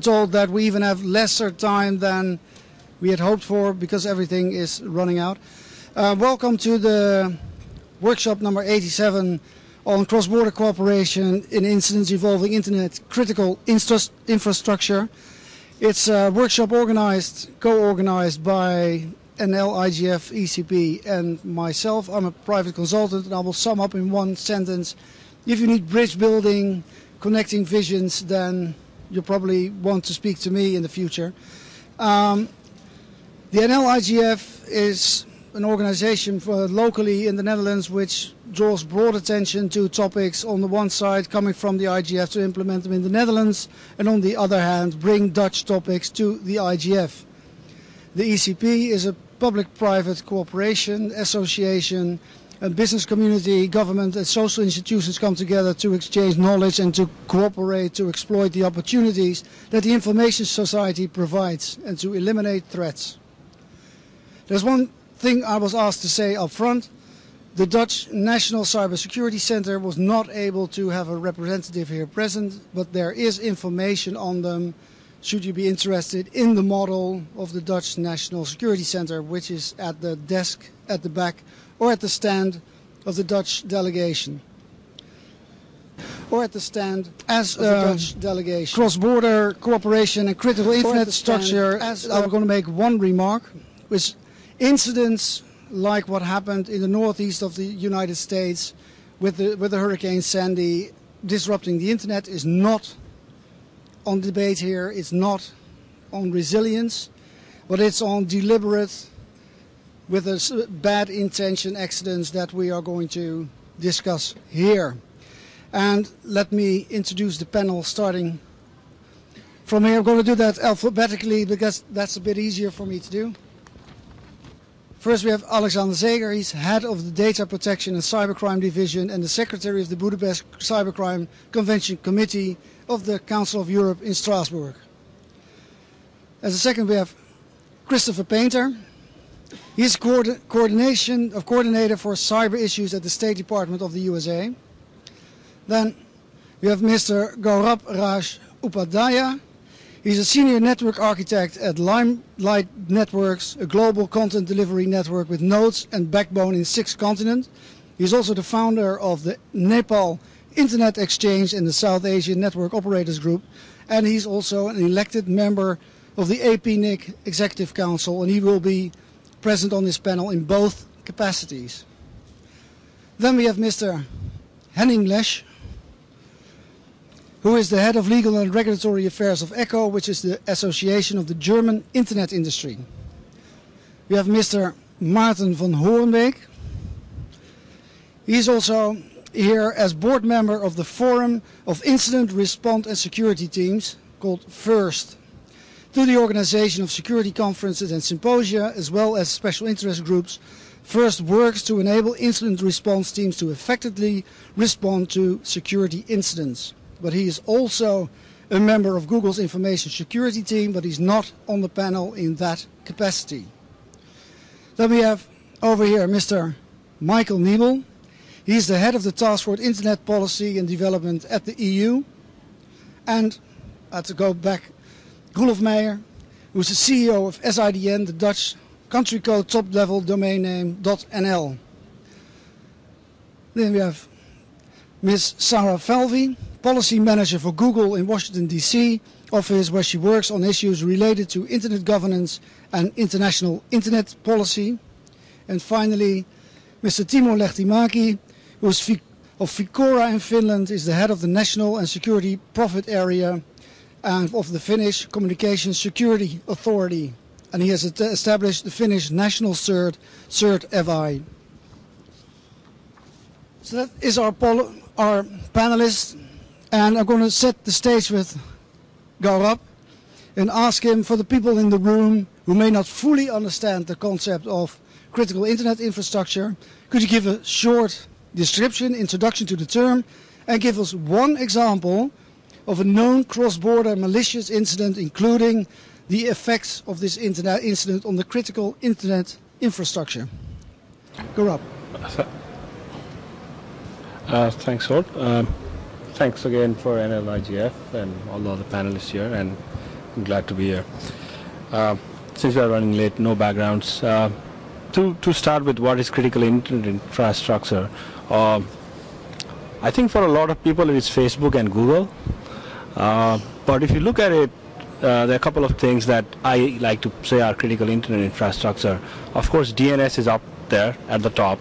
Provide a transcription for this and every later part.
Told that we even have lesser time than we had hoped for because everything is running out. Welcome to the workshop number 87 on cross-border cooperation in incidents involving internet critical infrastructure. It's a workshop co-organized by NL, IGF, ECP and myself. I'm a private consultant, and I will sum up in one sentence. If you need bridge building, connecting visions, then you'll probably want to speak to me in the future. The NL IGF is an organization locally in the Netherlands which draws broad attention to topics on the one side coming from the IGF to implement them in the Netherlands, and on the other hand bring Dutch topics to the IGF. The ECP is a public-private cooperation association. And business community, government and social institutions come together to exchange knowledge and to cooperate to exploit the opportunities that the information society provides and to eliminate threats. There's one thing I was asked to say up front. The Dutch National Cybersecurity Center was not able to have a representative here present, but there is information on them should you be interested in the model of the Dutch National Security Center, which is at the desk at the back or at the stand of the Dutch delegation. Or at the stand as the Dutch delegation. Cross-border cooperation and critical infrastructure. I'm going to make one remark, which incidents like what happened in the northeast of the United States with the Hurricane Sandy disrupting the internet is not on debate here. It's not on resilience, but it's on deliberate, with a bad intention accidents that we are going to discuss here. And let me introduce the panel starting from here. I'm going to do that alphabetically because that's a bit easier for me to do. First we have Alexander Zeger. He's head of the Data Protection and Cybercrime Division and the Secretary of the Budapest Cybercrime Convention Committee of the Council of Europe in Strasbourg. As a second we have Christopher Painter. He's coordinator for cyber issues at the State Department of the USA. Then we have Mr. Gaurab Raj Upadhyaya. He's a senior network architect at Limelight Networks, a global content delivery network with nodes and backbone in 6 continents. He's also the founder of the Nepal Internet Exchange and the South Asian Network Operators Group. And he's also an elected member of the APNIC Executive Council, and he will be present on this panel in both capacities. Then we have Mr. Henning Lesch, who is the head of legal and regulatory affairs of ECHO, which is the association of the German internet industry. We have Mr. Maarten van Hoornbeek. He is also here as board member of the Forum of Incident Response and Security Teams, called FIRST, to the organization of security conferences and symposia, as well as special interest groups. FIRST works to enable incident response teams to effectively respond to security incidents. But he is also a member of Google's information security team, but he's not on the panel in that capacity. Then we have over here Mr. Michael Niebel. He's the head of the Task Force Internet Policy and Development at the EU. And I have to go back, Roelof Meijer, who's the CEO of SIDN, the Dutch country code top-level domain name .nl. Then we have Ms. Sarah Falvey, policy manager for Google in Washington, D.C. office, where she works on issues related to internet governance and international internet policy. And finally, Mr. Timo Lehtimäki, who is of Ficora in Finland, is the head of the National and Security Profit Area and of the Finnish Communications Security Authority. And he has established the Finnish National CERT, CERT-FI. So that is our panelists. And I'm going to set the stage with Gaurab and ask him, for the people in the room who may not fully understand the concept of critical internet infrastructure, could you give a short description, introduction to the term, and give us one example of a known cross-border malicious incident, including the effects of this internet incident on the critical internet infrastructure? Gaurab. Thanks, Holt. Thanks again for NLIGF and all the other panelists here, and Glad to be here. Since we are running late, no backgrounds. To start with, what is critical internet infrastructure? I think for a lot of people it is Facebook and Google. But if you look at it, there are a couple of things that I like to say are critical internet infrastructure. Of course, DNS is up there at the top,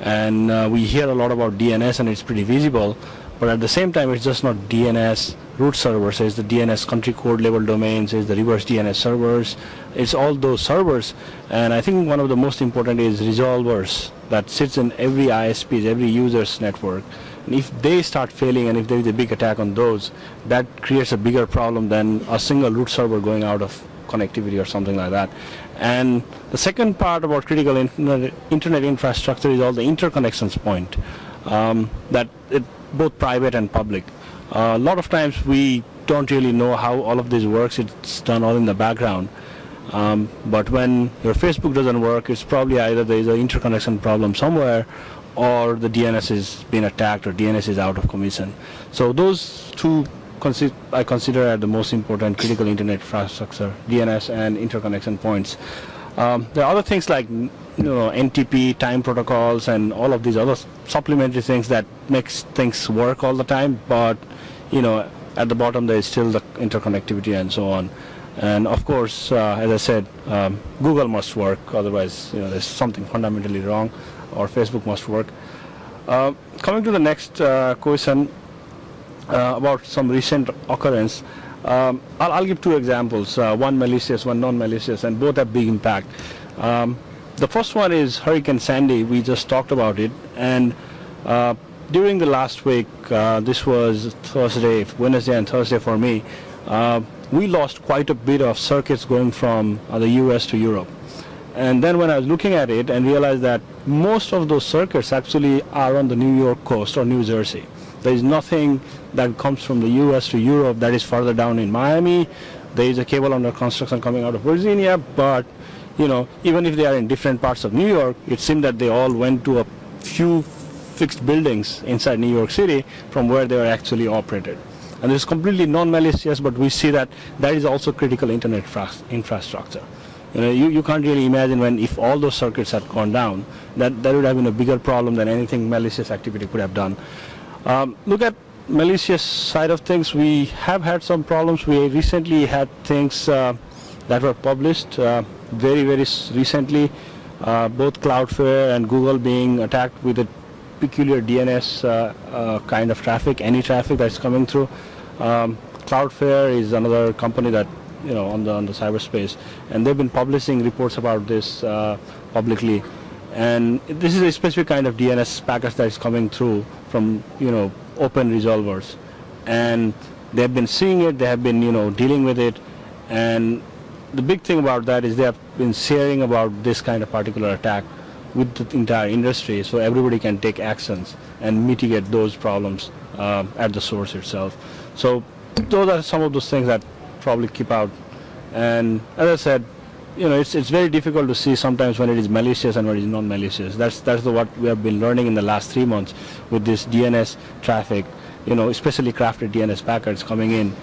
and we hear a lot about DNS, and it's pretty visible. But at the same time, it's just not DNS root servers. It's the DNS country code level domains. It's the reverse DNS servers. It's all those servers. And I think one of the most important is resolvers that sits in every ISP's, every user's network. And if they start failing, and if there is a big attack on those, that creates a bigger problem than a single root server going out of connectivity or something like that. And the second part about critical internet infrastructure is all the interconnections point, both private and public. A lot of times we don't really know how all of this works. It's done all in the background. But when your Facebook doesn't work, it's probably either there is an interconnection problem somewhere, or the DNS is being attacked, or DNS is out of commission. So those two I consider are the most important critical internet infrastructure, DNS and interconnection points. There are other things like NTP, time protocols, and all of these other supplementary things that makes things work all the time. But at the bottom there is still the interconnectivity and so on. And of course, as I said, Google must work. Otherwise, there's something fundamentally wrong, or Facebook must work. Coming to the next question about some recent occurrence. I'll give two examples, one malicious, one non-malicious, and both have big impact. The first one is Hurricane Sandy. We just talked about it, and during the last week, this was Wednesday and Thursday for me, we lost quite a bit of circuits going from the US to Europe. And then when I was looking at it and realized that most of those circuits actually are on the New York coast or New Jersey. There is nothing that comes from the US to Europe that is further down in Miami. There is a cable under construction coming out of Virginia, but even if they are in different parts of New York, it seemed that they all went to a few fixed buildings inside New York City from where they were actually operated. And this is completely non-malicious, but we see that that is also critical internet infrastructure. You can't really imagine if all those circuits had gone down, that would have been a bigger problem than anything malicious activity could have done. Look at malicious side of things. We have had some problems. We recently had things that were published very, very recently, both Cloudflare and Google being attacked with a peculiar DNS kind of traffic, any traffic that's coming through. Cloudflare is another company that on the cyberspace, and they've been publishing reports about this publicly. And this is a specific kind of DNS package that is coming through from open resolvers, and they've been seeing it. They have been dealing with it, and the big thing about that is they have been sharing about this kind of particular attack with the entire industry, so everybody can take actions and mitigate those problems at the source itself. So those are some of those things that probably keep out. And as I said, it's very difficult to see sometimes when it is malicious and when it is non-malicious. That's what we have been learning in the last 3 months with this DNS traffic, especially crafted DNS packets coming in.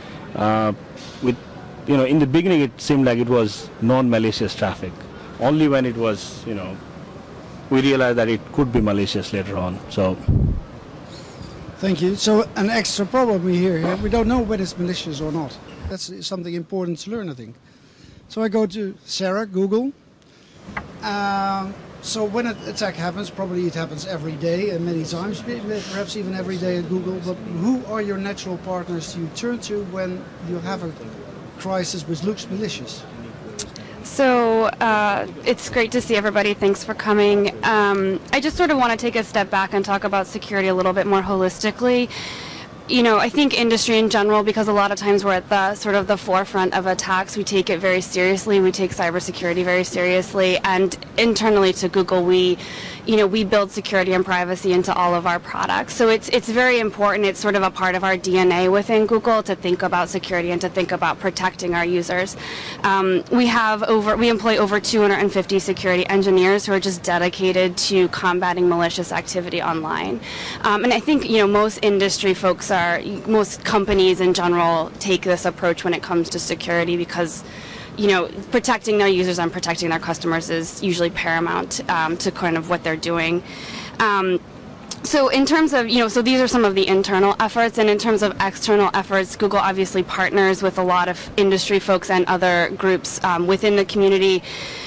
In the beginning it seemed like it was non-malicious traffic. Only when it was, we realized that it could be malicious later on. So. Thank you. So an extra problem we hear here, we don't know whether it's malicious or not. That's something important to learn, I think. So I go to Sarah, Google. So when an attack happens, probably it happens every day and many times, perhaps even every day at Google, but who are your natural partners you turn to when you have a crisis which looks malicious? So it's great to see everybody. Thanks for coming. I just sort of want to take a step back and talk about security a little bit more holistically. I think industry in general, because a lot of times we're at the sort of the forefront of attacks, we take it very seriously. We take cybersecurity very seriously, and internally to Google, we, we build security and privacy into all of our products. So it's very important. It's sort of a part of our DNA within Google to think about security and to think about protecting our users. We employ over 250 security engineers who are just dedicated to combating malicious activity online. And I think most industry folks most companies in general take this approach when it comes to security because protecting their users and protecting their customers is usually paramount to kind of what they're doing. So in terms of, so these are some of the internal efforts, and in terms of external efforts, Google obviously partners with a lot of industry folks and other groups within the community.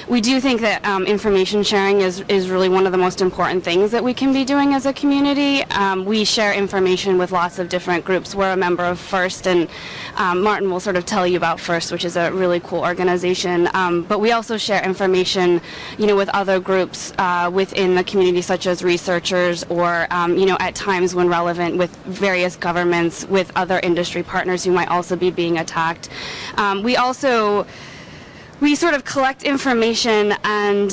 We do think that information sharing is really one of the most important things that we can be doing as a community. We share information with lots of different groups. We're a member of FIRST, and Martin will sort of tell you about FIRST, which is a really cool organization. But we also share information, with other groups within the community, such as researchers or, at times when relevant, with various governments, with other industry partners who might also be being attacked. We sort of collect information, and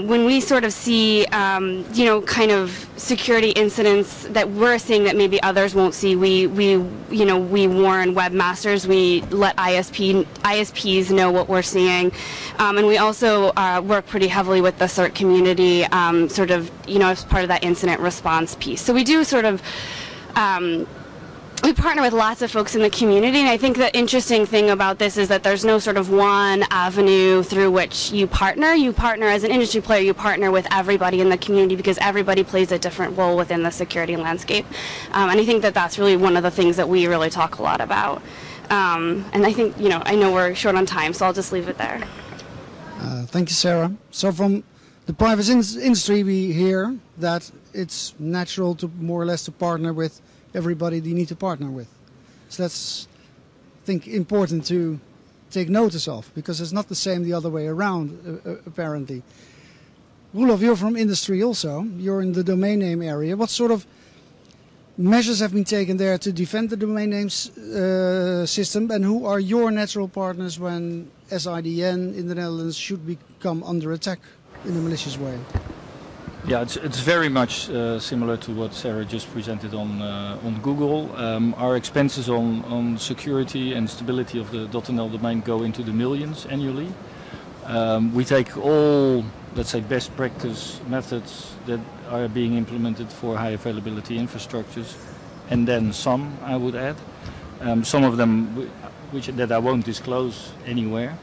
when we sort of see, kind of security incidents that we're seeing that maybe others won't see, we warn webmasters. We let ISPs know what we're seeing, and we also work pretty heavily with the CERT community, sort of, as part of that incident response piece. So we do sort of. We partner with lots of folks in the community, and I think the interesting thing about this is that there's no sort of one avenue through which you partner. You partner as an industry player, you partner with everybody in the community because everybody plays a different role within the security landscape. And I think that that's really one of the things that we really talk a lot about. And I think, I know we're short on time, so I'll just leave it there. Thank you, Sarah. So from the private industry, we hear that it's natural to more or less to partner with everybody you need to partner with. So that's, I think, important to take notice of, because it's not the same the other way around, apparently. Roelof, you're from industry also. You're in the domain name area. What sort of measures have been taken there to defend the domain names system, and who are your natural partners when SIDN in the Netherlands should become under attack in a malicious way? Yeah, it's very much similar to what Sarah just presented on Google. Our expenses on security and stability of the .nl domain go into the millions annually. We take all, let's say, best practice methods that are being implemented for high availability infrastructures, and then some, I would add. Some of them that I won't disclose anywhere.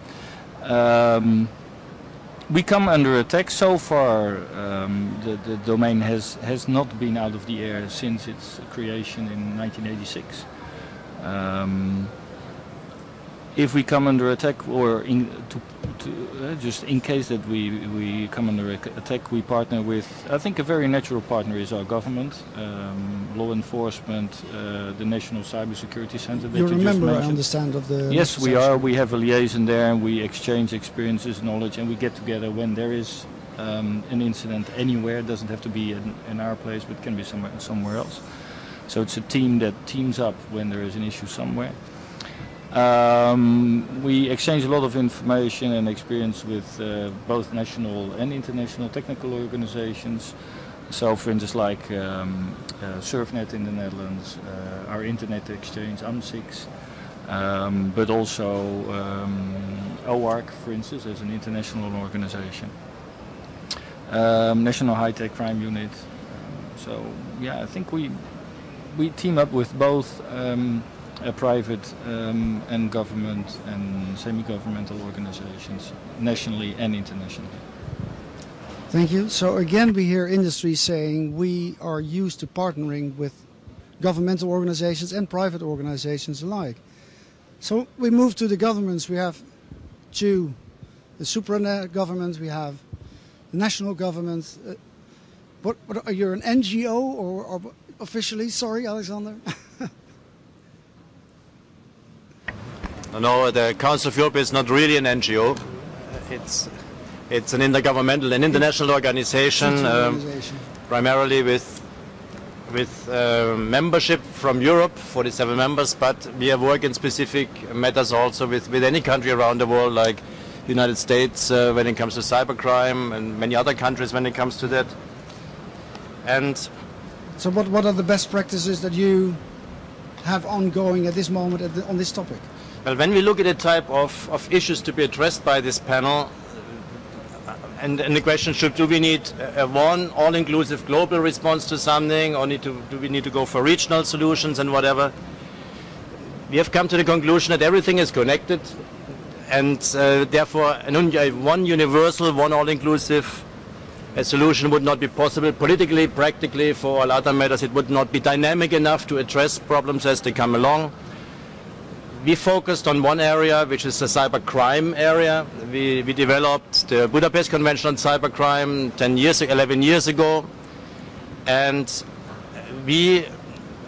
We come under attack. So far, the domain has not been out of the air since its creation in 1986. If we come under attack, or just in case that we come under attack, we partner with, I think a very natural partner is our government, law enforcement, the National Cybersecurity Center that you just mentioned. I understand, of the... Yes, we are. We have a liaison there, and we exchange experiences, knowledge, and we get together when there is an incident anywhere. It doesn't have to be in our place, but can be somewhere else. So it's a team that teams up when there is an issue somewhere. We exchange a lot of information and experience with both national and international technical organizations. So, for instance, like SurfNet in the Netherlands, our internet exchange, UNCLOS, but also OARC, for instance, as an international organization. National High-Tech Crime Unit. So, yeah, I think we team up with both private and government and semi-governmental organizations, nationally and internationally. Thank you. So again, we hear industry saying we are used to partnering with governmental organizations and private organizations alike. So we move to the governments. We have two, the supra government, we have the national government. What are you, an NGO or officially? Sorry, Alexander. No, the Council of Europe is not really an NGO. It's an intergovernmental, an international organization, primarily with membership from Europe, 47 members, but we have worked in specific matters also with any country around the world, like the United States when it comes to cybercrime, and many other countries when it comes to that. And so what are the best practices that you have ongoing at this moment on this topic? Well, when we look at the type of issues to be addressed by this panel, and the question do we need one all-inclusive global response to something, or do we need to go for regional solutions and whatever? We have come to the conclusion that everything is connected, and therefore one universal, one all-inclusive solution would not be possible. Politically, practically, for all other matters, it would not be dynamic enough to address problems as they come along. We focused on one area, which is the cybercrime area. We developed the Budapest Convention on Cybercrime 11 years ago, and we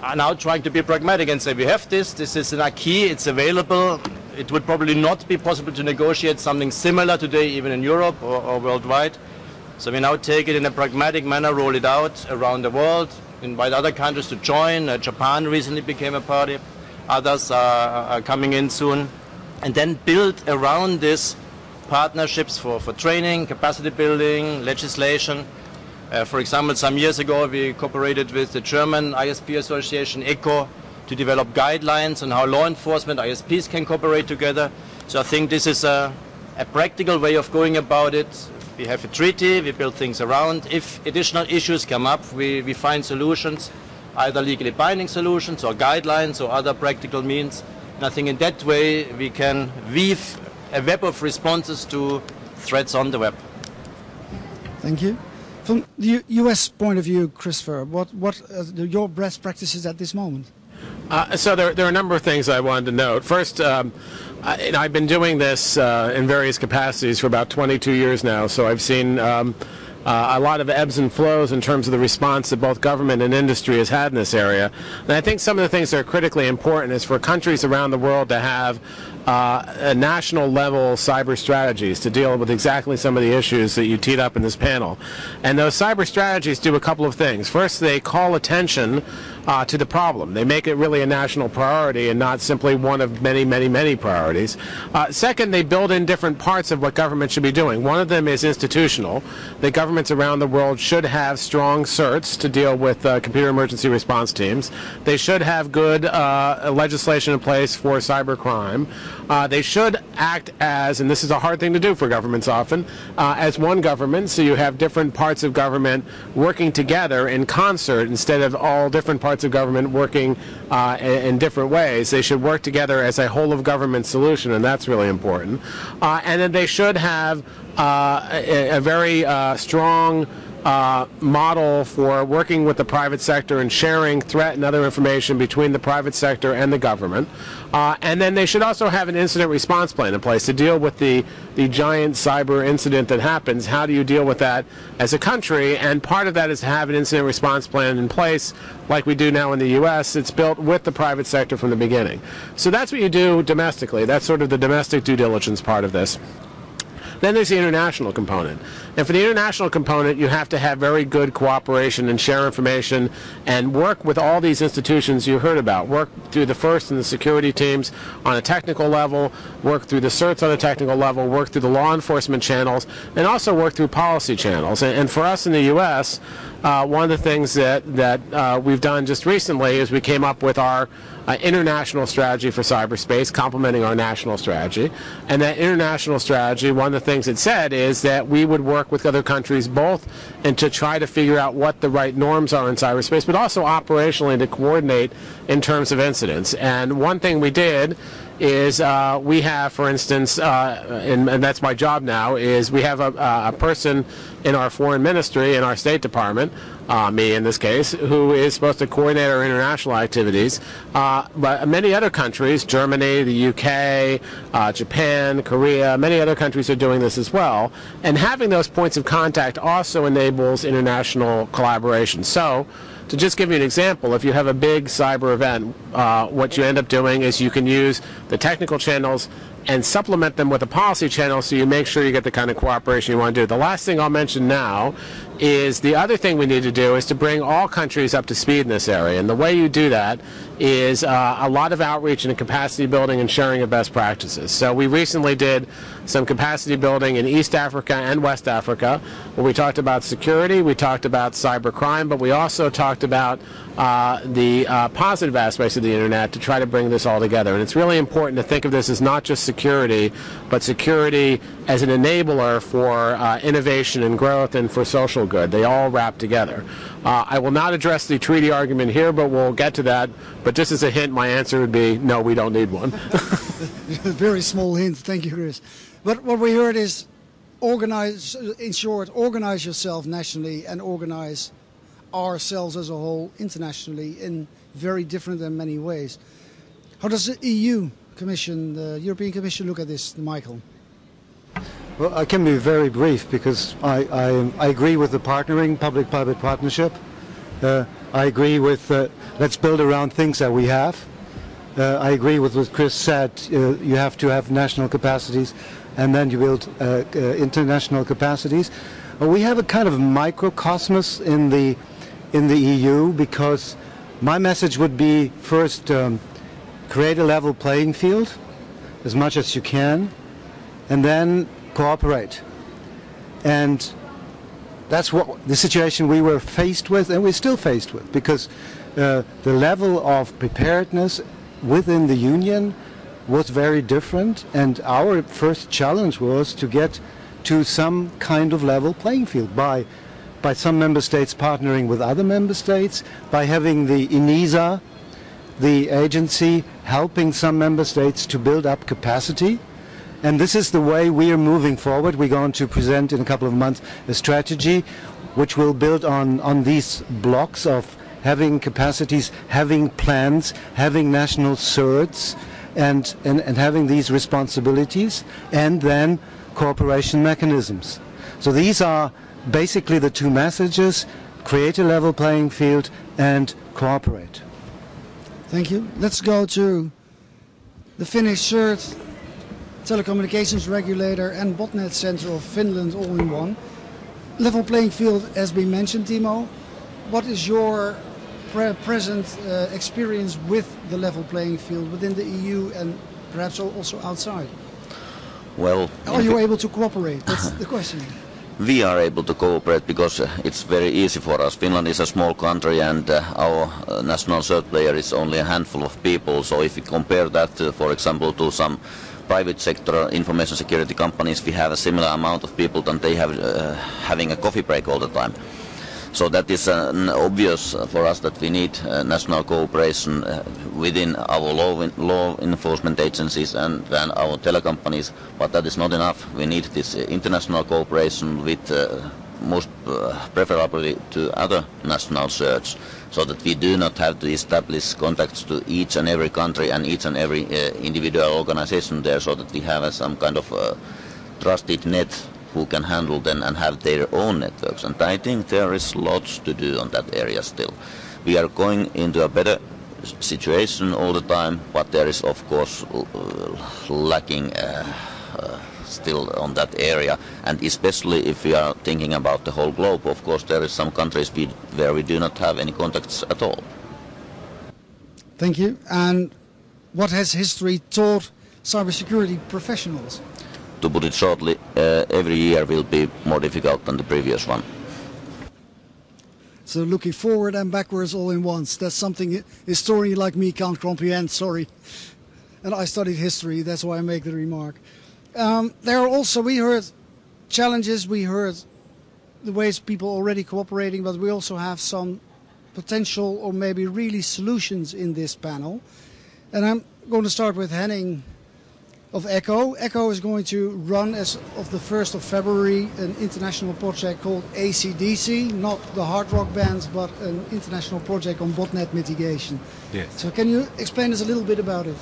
are now trying to be pragmatic and say we have this is an acquis, it's available. It would probably not be possible to negotiate something similar today, even in Europe or worldwide. So we now take it in a pragmatic manner, roll it out around the world, invite other countries to join. Japan recently became a party. Others are coming in soon. And then build around this partnerships for training, capacity building, legislation. For example, some years ago we cooperated with the German ISP association ECO to develop guidelines on how law enforcement ISPs can cooperate together. So I think this is a practical way of going about it. We have a treaty, we build things around. If additional issues come up, we find solutions, either legally binding solutions or guidelines or other practical means. And I think in that way we can weave a web of responses to threats on the web. Thank you. From the US point of view, Christopher, what are your best practices at this moment? So there are a number of things I wanted to note. First, I've been doing this in various capacities for about 22 years now, so I've seen a lot of ebbs and flows in terms of the response that both government and industry has had in this area. And I think some of the things that are critically important is for countries around the world to have national level cyber strategies to deal with exactly some of the issues that you teed up in this panel. And those cyber strategies do a couple of things. First, they call attention to the problem. They make it really a national priority and not simply one of many, many, many priorities. Second, they build in different parts of what government should be doing. One of them is institutional. The governments around the world should have strong CERTs to deal with computer emergency response teams. They should have good legislation in place for cybercrime. They should act as, and this is a hard thing to do for governments often, as one government, so you have different parts of government working together in concert instead of all different parts of government working in different ways. They should work together as a whole of government solution, and that's really important. And then they should have a very strong model for working with the private sector and sharing threat and other information between the private sector and the government. And then they should also have an incident response plan in place to deal with the giant cyber incident that happens. How do you deal with that as a country? And part of that is to have an incident response plan in place like we do now in the U.S. It's built with the private sector from the beginning. So that's what you do domestically. That's sort of the domestic due diligence part of this. Then there's the international component. And for the international component, you have to have very good cooperation and share information and work with all these institutions you heard about. Work through the FIRST and the security teams on a technical level, work through the CERTs on a technical level, work through the law enforcement channels, and also work through policy channels. And for us in the U.S., one of the things that we've done just recently is we came up with our international strategy for cyberspace, complementing our national strategy. And that international strategy, one of the things it said is that we would work with other countries both and to try to figure out what the right norms are in cyberspace, but also operationally to coordinate in terms of incidents. And one thing we did is we have, for instance, and that's my job now, is we have a person in our foreign ministry, in our State Department, me in this case, who is supposed to coordinate our international activities. But many other countries, Germany, the UK, Japan, Korea, many other countries are doing this as well. And having those points of contact also enables international collaboration. So, to just give you an example, if you have a big cyber event, what you end up doing is you can use the technical channels and supplement them with a policy channel so you make sure you get the kind of cooperation you want to do. The last thing I'll mention now is the other thing we need to do is to bring all countries up to speed in this area. And the way you do that is a lot of outreach and capacity building and sharing of best practices. So we recently did some capacity building in East Africa and West Africa, where we talked about security, we talked about cybercrime, but we also talked about the positive aspects of the internet to try to bring this all together. And it's really important to think of this as not just security, but security as an enabler for innovation and growth and for social good. They all wrap together. I will not address the treaty argument here, but we'll get to that. But just as a hint, my answer would be no, we don't need one. Very small hint. Thank you, Chris. But what we heard is organize, in short, organize yourself nationally and organize ourselves as a whole internationally in very different and many ways. How does the EU Commission, the European Commission, look at this, Michael? Well, I can be very brief because I agree with the partnering, public-private partnership. I agree with let's build around things that we have. I agree with what Chris said. You have to have national capacities, and then you build international capacities. We have a kind of microcosmos in the EU, because my message would be first create a level playing field as much as you can, and then cooperate. And that's what the situation we were faced with, and we're still faced with, because the level of preparedness within the Union was very different, and our first challenge was to get to some kind of level playing field by some member states partnering with other member states, by having the ENISA, the agency, helping some member states to build up capacity. And this is the way we are moving forward. We're going to present in a couple of months a strategy which will build on these blocks of having capacities, having plans, having national CERTs, and having these responsibilities, and then cooperation mechanisms. So these are basically the two messages: create a level playing field and cooperate. Thank you. Let's go to the Finnish CERT, telecommunications regulator, and botnet center of Finland all in one. Level playing field has been mentioned, Timo. What is your present experience with the level playing field within the EU and perhaps also outside? Well, are you able to cooperate? That's the question. We are able to cooperate because it's very easy for us. Finland is a small country, and our national CERT player is only a handful of people. So if you compare that, for example, to some private sector information security companies, we have a similar amount of people than they have having a coffee break all the time. So that is obvious for us that we need national cooperation within our law enforcement agencies and then our telecompanies, but that is not enough. We need this international cooperation with most preferably to other national CERTs, so that we do not have to establish contacts to each and every country and each and every individual organization there, so that we have some kind of trusted net who can handle them and have their own networks. And I think there is lots to do on that area still. We are going into a better situation all the time, but there is of course lacking still on that area. And especially if we are thinking about the whole globe, of course there is some countries where we do not have any contacts at all. Thank you. And what has history taught cybersecurity professionals? To put it shortly, every year will be more difficult than the previous one. So looking forward and backwards all in once. That's something a historian like me can't comprehend, sorry. And I studied history, that's why I make the remark. There are also, we heard challenges, we heard the ways people already cooperating, but we also have some potential or maybe really solutions in this panel. And I'm going to start with Henning of ECHO. ECHO is going to run, as of the 1st of February, an international project called ACDC, not the hard rock band, but an international project on botnet mitigation. Yes. So can you explain us a little bit about it?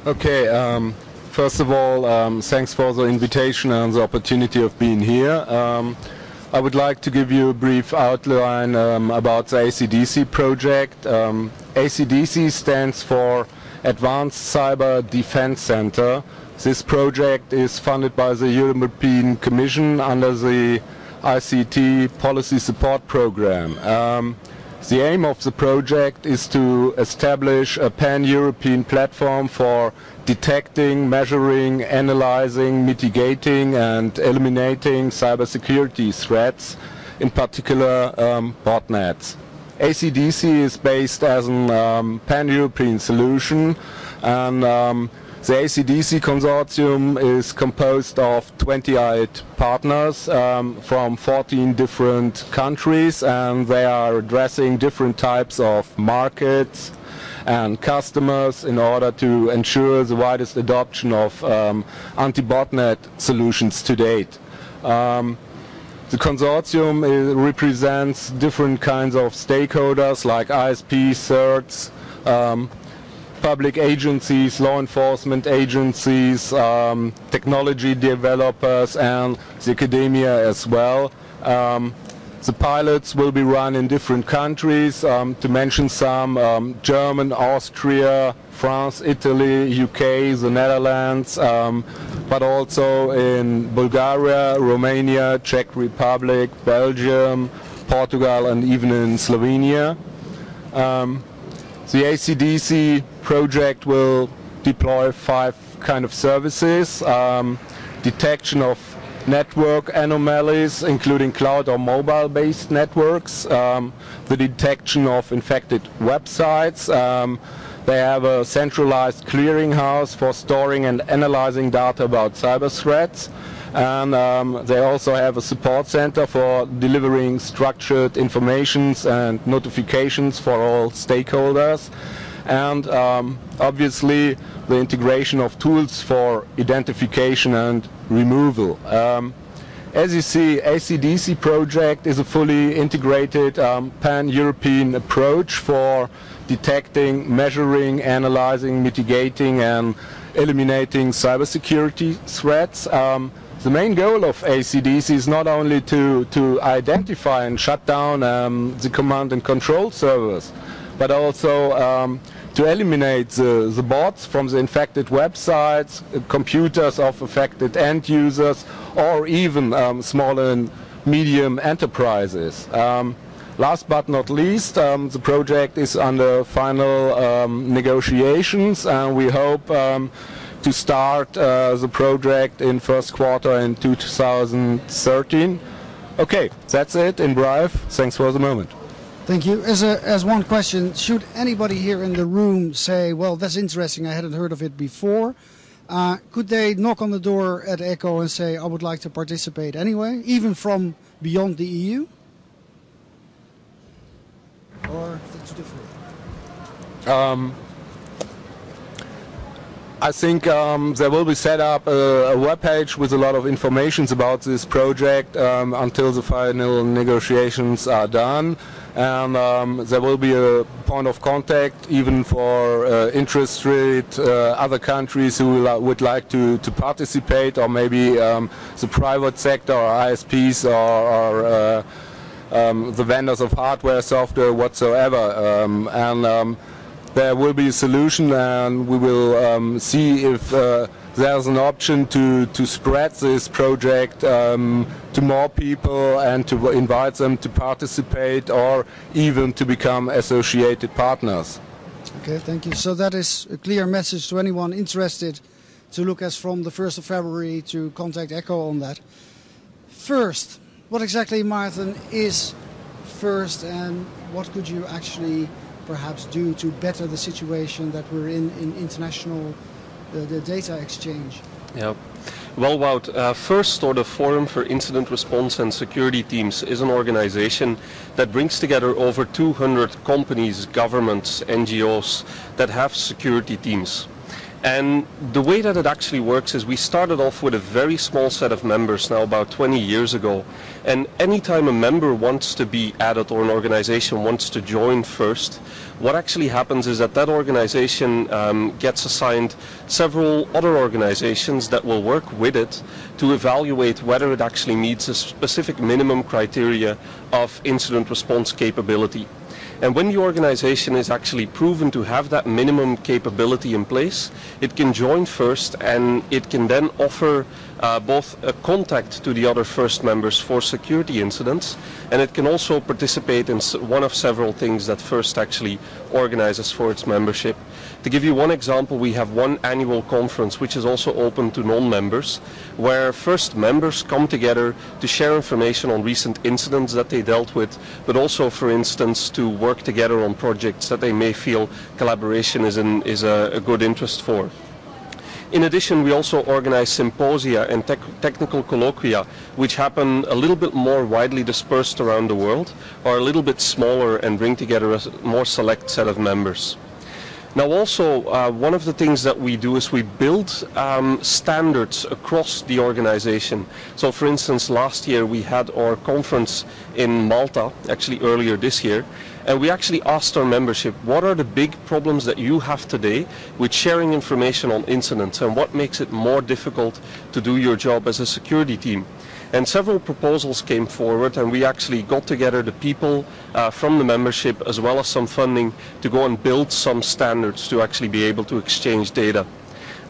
Okay, first of all, thanks for the invitation and the opportunity of being here. I would like to give you a brief outline about the ACDC project. ACDC stands for Advanced Cyber Defense Center. This project is funded by the European Commission under the ICT Policy Support Program. The aim of the project is to establish a pan-European platform for detecting, measuring, analyzing, mitigating and eliminating cybersecurity threats, in particular botnets. ACDC is based as a pan-European solution, and the ACDC consortium is composed of 28 partners from 14 different countries, and they are addressing different types of markets and customers in order to ensure the widest adoption of anti-botnet solutions to date. The consortium represents different kinds of stakeholders like ISP, CERTs, public agencies, law enforcement agencies, technology developers and the academia as well. The pilots will be run in different countries, to mention some: German, Austria, France, Italy, UK, the Netherlands, but also in Bulgaria, Romania, Czech Republic, Belgium, Portugal and even in Slovenia. The ACDC project will deploy 5 kind of services: detection of network anomalies, including cloud or mobile-based networks, the detection of infected websites. They have a centralized clearinghouse for storing and analyzing data about cyber threats. And they also have a support center for delivering structured informations and notifications for all stakeholders. And obviously the integration of tools for identification and removal. As you see, ACDC project is a fully integrated pan-European approach for detecting, measuring, analyzing, mitigating and eliminating cybersecurity threats. The main goal of ACDC is not only to identify and shut down the command and control servers, but also to eliminate the bots from the infected websites, computers of affected end users, or even small and medium enterprises. Last but not least, the project is under final negotiations, and we hope to start the project in first quarter in 2013. Okay, that's it in brief. Thanks for the moment. Thank you. As one question, should anybody here in the room say, well, that's interesting, I hadn't heard of it before, could they knock on the door at ECHO and say, I would like to participate anyway, even from beyond the EU? Or that's different? I think there will be set up a webpage with a lot of information about this project until the final negotiations are done. And there will be a point of contact even for interested other countries who would like to participate, or maybe the private sector or ISPs or the vendors of hardware, software, whatsoever. There will be a solution, and we will see if there's an option to spread this project to more people and to invite them to participate or even to become associated partners. Okay, thank you. So that is a clear message to anyone interested to look as from the 1st of February to contact ECHO on that. First, what exactly, Maarten, is FIRST, and what could you actually perhaps do to better the situation that we're in international the data exchange? Yeah. Well, Wout, FIRST, or the Forum for Incident Response and Security Teams, is an organization that brings together over 200 companies, governments, NGOs that have security teams. And the way that it actually works is we started off with a very small set of members now about 20 years ago. And anytime a member wants to be added or an organization wants to join FIRST, what actually happens is that that organization gets assigned several other organizations that will work with it to evaluate whether it actually meets a specific minimum criteria of incident response capability. And when the organization is actually proven to have that minimum capability in place, it can join first, and it can then offer both a contact to the other first members for security incidents, and it can also participate in one of several things that FIRST actually organizes for its membership. To give you one example, we have one annual conference which is also open to non-members, where FIRST members come together to share information on recent incidents that they dealt with, but also, for instance, to work together on projects that they may feel collaboration is a good interest for. In addition, we also organize symposia and technical colloquia, which happen a little bit more widely dispersed around the world, or a little bit smaller and bring together a more select set of members. Now also, one of the things that we do is we build standards across the organization. So for instance, last year we had our conference in Malta, actually earlier this year, and we actually asked our membership, what are the big problems that you have today with sharing information on incidents, and what makes it more difficult to do your job as a security team? And several proposals came forward, and we actually got together the people from the membership as well as some funding to go and build some standards to actually be able to exchange data.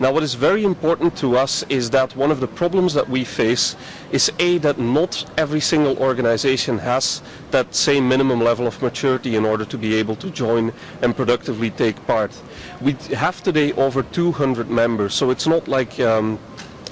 Now, what is very important to us is that one of the problems that we face is that not every single organization has that same minimum level of maturity in order to be able to join and productively take part. We have today over 200 members, so it's not like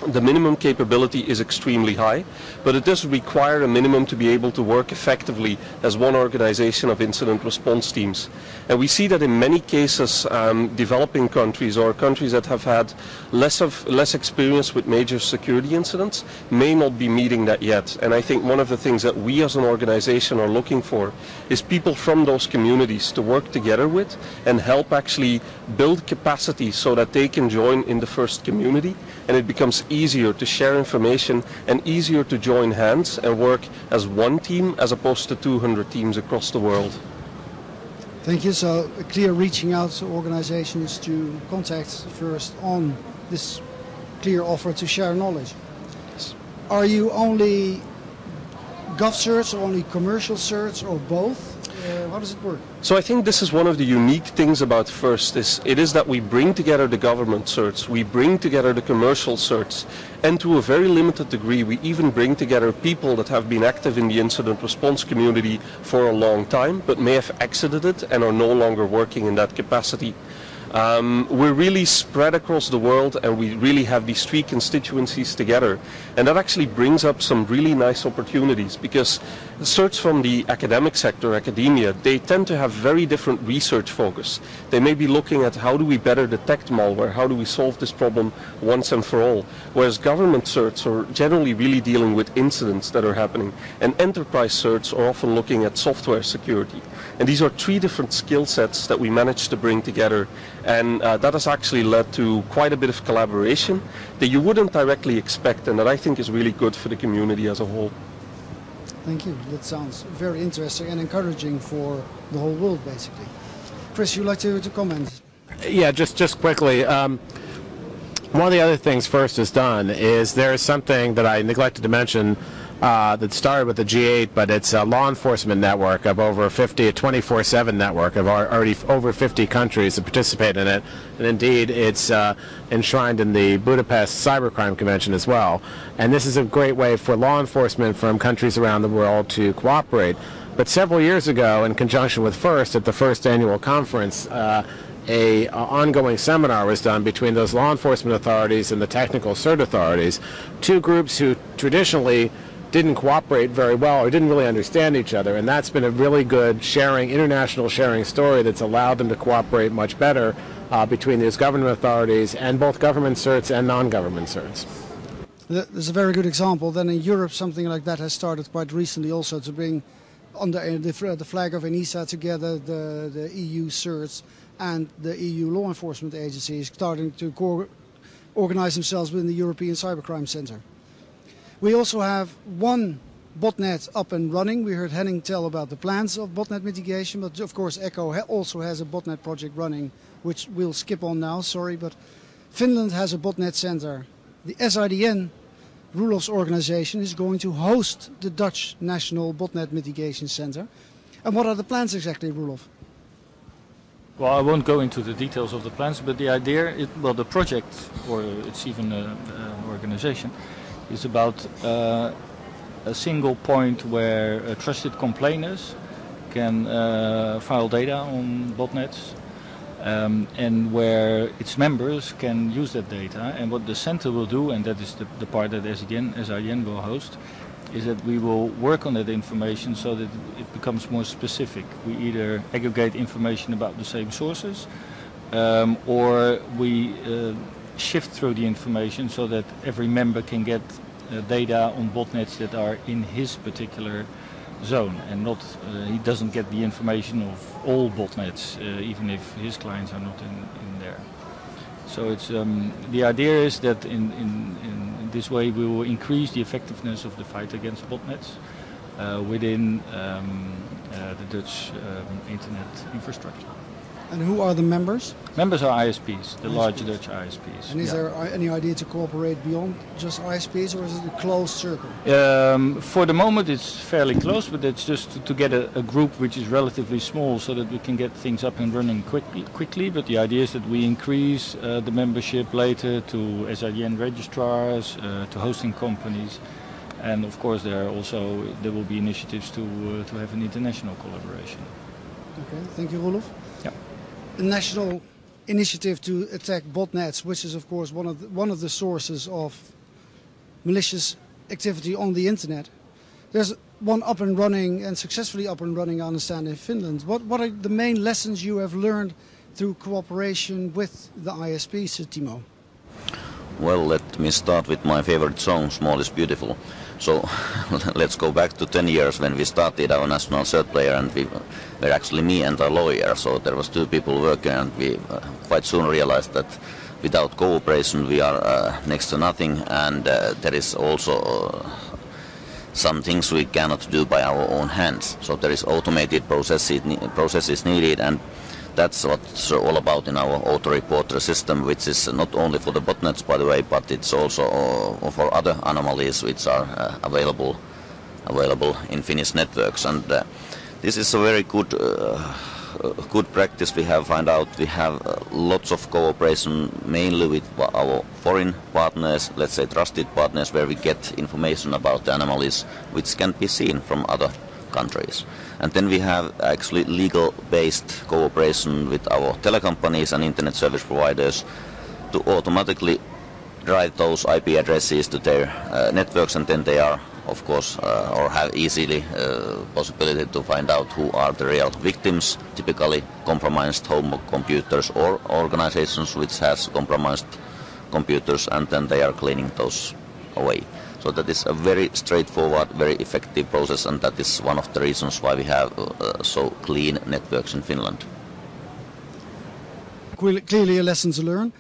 the minimum capability is extremely high, but it does require a minimum to be able to work effectively as one organization of incident response teams. And we see that in many cases, developing countries or countries that have had less experience with major security incidents may not be meeting that yet. And I think one of the things that we as an organization are looking for is people from those communities to work together with and help actually build capacity so that they can join in the FIRST community, and it becomes easier to share information and easier to join hands and work as one team as opposed to 200 teams across the world. Thank you. So a clear reaching out to organizations to contact FIRST on this clear offer to share knowledge. Yes. Are you only gov certs or only commercial certs or both? How does it work? So I think this is one of the unique things about FIRST. It is that we bring together the government certs, we bring together the commercial certs, and to a very limited degree we even bring together people that have been active in the incident response community for a long time but may have exited it and are no longer working in that capacity. We're really spread across the world, and we really have these three constituencies together, and that actually brings up some really nice opportunities, because certs from the academic sector, academia, they tend to have very different research focus. They may be looking at how do we better detect malware, how do we solve this problem once and for all, whereas government certs are generally really dealing with incidents that are happening, and enterprise certs are often looking at software security. And these are three different skill sets that we managed to bring together, and that has actually led to quite a bit of collaboration that you wouldn't directly expect, and that I think is really good for the community as a whole. Thank you. That sounds very interesting and encouraging for the whole world, basically. Chris, you'd like to comment? Yeah, just quickly. One of the other things FIRST has done is there is something that I neglected to mention that started with the G8, but it's a law enforcement network of over 50, a 24/7 network of already over 50 countries that participate in it. And indeed, it's enshrined in the Budapest Cybercrime Convention as well. And this is a great way for law enforcement from countries around the world to cooperate. But several years ago, in conjunction with FIRST, at the first annual conference, a ongoing seminar was done between those law enforcement authorities and the technical cert authorities, two groups who traditionally didn't cooperate very well or didn't really understand each other, and that's been a really good sharing, international sharing story that's allowed them to cooperate much better between these government authorities and both government certs and non-government certs. There's a very good example. Then in Europe something like that has started quite recently also, to bring under the flag of ENISA together the EU certs and the EU law enforcement agencies starting to organize themselves within the European Cybercrime Center. We also have one botnet up and running. We heard Henning tell about the plans of botnet mitigation, but of course ECHO also has a botnet project running, which we'll skip on now, sorry, but Finland has a botnet center. The SIDN, Roelof's organization, is going to host the Dutch National Botnet Mitigation Center. And what are the plans exactly, Roelof? Well, I won't go into the details of the plans, but the idea, the project, or it's even an organization, is about a single point where trusted complainers can file data on botnets, and where its members can use that data. And what the center will do, and that is the part that SIN will host, is that we will work on that information so that it becomes more specific. We either aggregate information about the same sources, or we shift through the information so that every member can get data on botnets that are in his particular zone, and not he doesn't get the information of all botnets, even if his clients are not in there. So it's the idea is that in this way we will increase the effectiveness of the fight against botnets within the Dutch internet infrastructure. And who are the members? Members are ISPs, the large Dutch ISPs. And is there any idea to cooperate beyond just ISPs, or is it a closed circle? For the moment it's fairly close, but it's just to get a group which is relatively small so that we can get things up and running quickly. But the idea is that we increase the membership later to SIN registrars, to hosting companies. And of course there will be initiatives to have an international collaboration. Okay, thank you, Roelof. Yeah. A national initiative to attack botnets, which is of course one of the sources of malicious activity on the internet. There's one up and running, and successfully up and running, I understand, in Finland. What are the main lessons you have learned through cooperation with the ISPs, Timo? Well, let me start with my favorite song, Small is Beautiful. So let's go back to 10 years when we started our national CERT player, and we were actually me and a lawyer. So there was 2 people working, and we quite soon realized that without cooperation we are next to nothing, and there is also some things we cannot do by our own hands. So there is automated processes needed, and that's what's all about in our auto-reporter system, which is not only for the botnets, by the way, but it's also for other anomalies which are available in Finnish networks. And this is a very good practice. We have found out we have lots of cooperation, mainly with our foreign partners, let's say trusted partners, where we get information about the anomalies which can be seen from other countries. And then we have actually legal-based cooperation with our telecompanies and internet service providers to automatically drive those IP addresses to their networks, and then they are, of course, or have easily possibility to find out who are the real victims, typically compromised home computers or organizations which has compromised computers, and then they are cleaning those away. So that is a very straightforward, very effective process, and that is one of the reasons why we have so clean networks in Finland. Clearly a lesson to learn.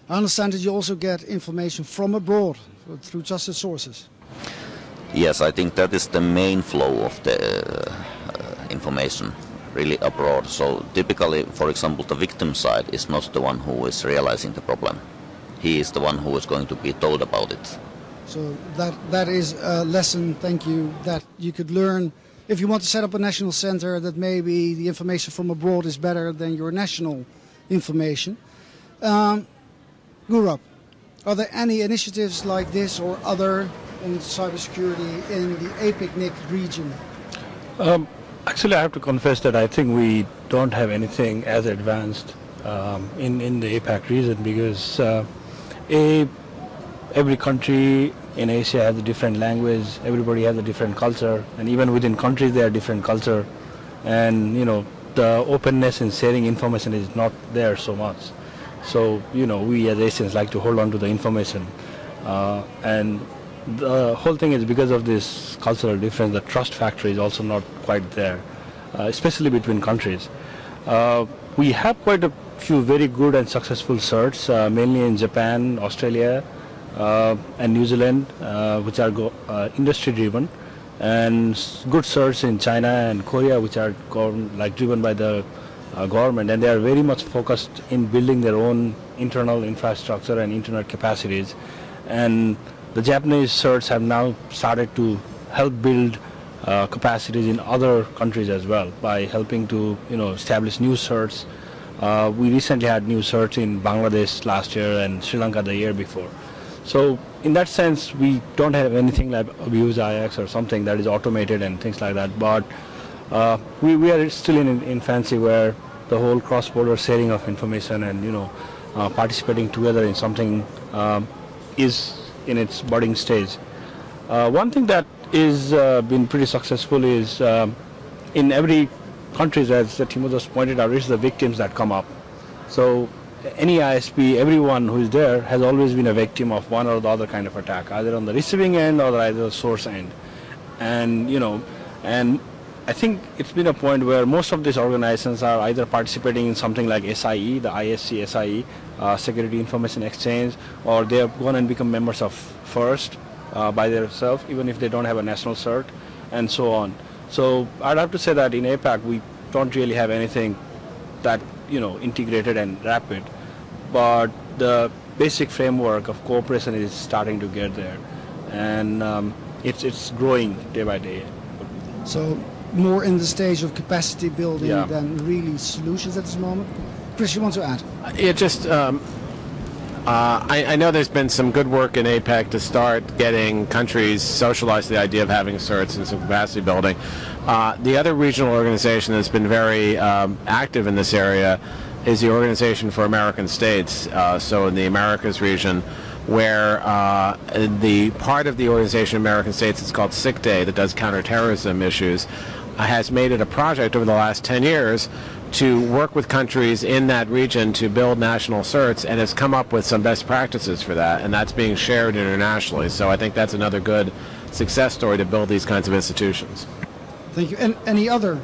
I understand that you also get information from abroad through trusted sources. Yes, I think that is the main flow of the information, really abroad. So typically, for example, the victim side is not the one who is realizing the problem. He is the one who is going to be told about it. So that is a lesson, thank you, that you could learn if you want to set up a national center, that maybe the information from abroad is better than your national information. Gaurav, are there any initiatives like this or other on cybersecurity in the APIC-NIC region? Actually, I have to confess that I think we don't have anything as advanced in the APAC region, because every country in Asia has a different language, everybody has a different culture, and even within countries there are different culture, and the openness in sharing information is not there so much. So we as Asians like to hold on to the information, and the whole thing is because of this cultural difference. The trust factor is also not quite there, especially between countries. We have quite a few very good and successful CERTs, mainly in Japan, Australia, and New Zealand, which are industry-driven, and good CERTs in China and Korea, which are driven by the government, and they are very much focused in building their own internal infrastructure and internet capacities. And the Japanese CERTs have now started to help build capacities in other countries as well by helping to establish new CERTs. We recently had new CERTs in Bangladesh last year and Sri Lanka the year before. So in that sense, we don't have anything like Abuse IX or something that is automated and things like that. But we are still in infancy where the whole cross-border sharing of information and participating together in something is in its budding stage. One thing that is been pretty successful is in every country, as Timo just pointed out, it's the victims that come up. So any ISP, everyone who is there has always been a victim of one or the other kind of attack, either on the receiving end or either the source end. And and I think it's been a point where most of these organizations are either participating in something like SIE, the ISC SIE, Security Information Exchange, or they have gone and become members of FIRST by themselves, even if they don't have a national CERT, and so on. So I'd have to say that in APAC we don't really have anything that integrated and rapid, but the basic framework of cooperation is starting to get there, and it's growing day by day. So more in the stage of capacity building than really solutions at this moment. Chris, you want to add? It just I know there's been some good work in APEC to start getting countries socialized the idea of having CERTs and some capacity building. The other regional organization that's been very active in this area is the Organization for American States, so in the Americas region, where the part of the Organization of American States is called SICDE, that does counterterrorism issues, has made it a project over the last 10 years to work with countries in that region to build national CERTs, and has come up with some best practices for that, and that's being shared internationally. So I think that's another good success story to build these kinds of institutions. Thank you. And any other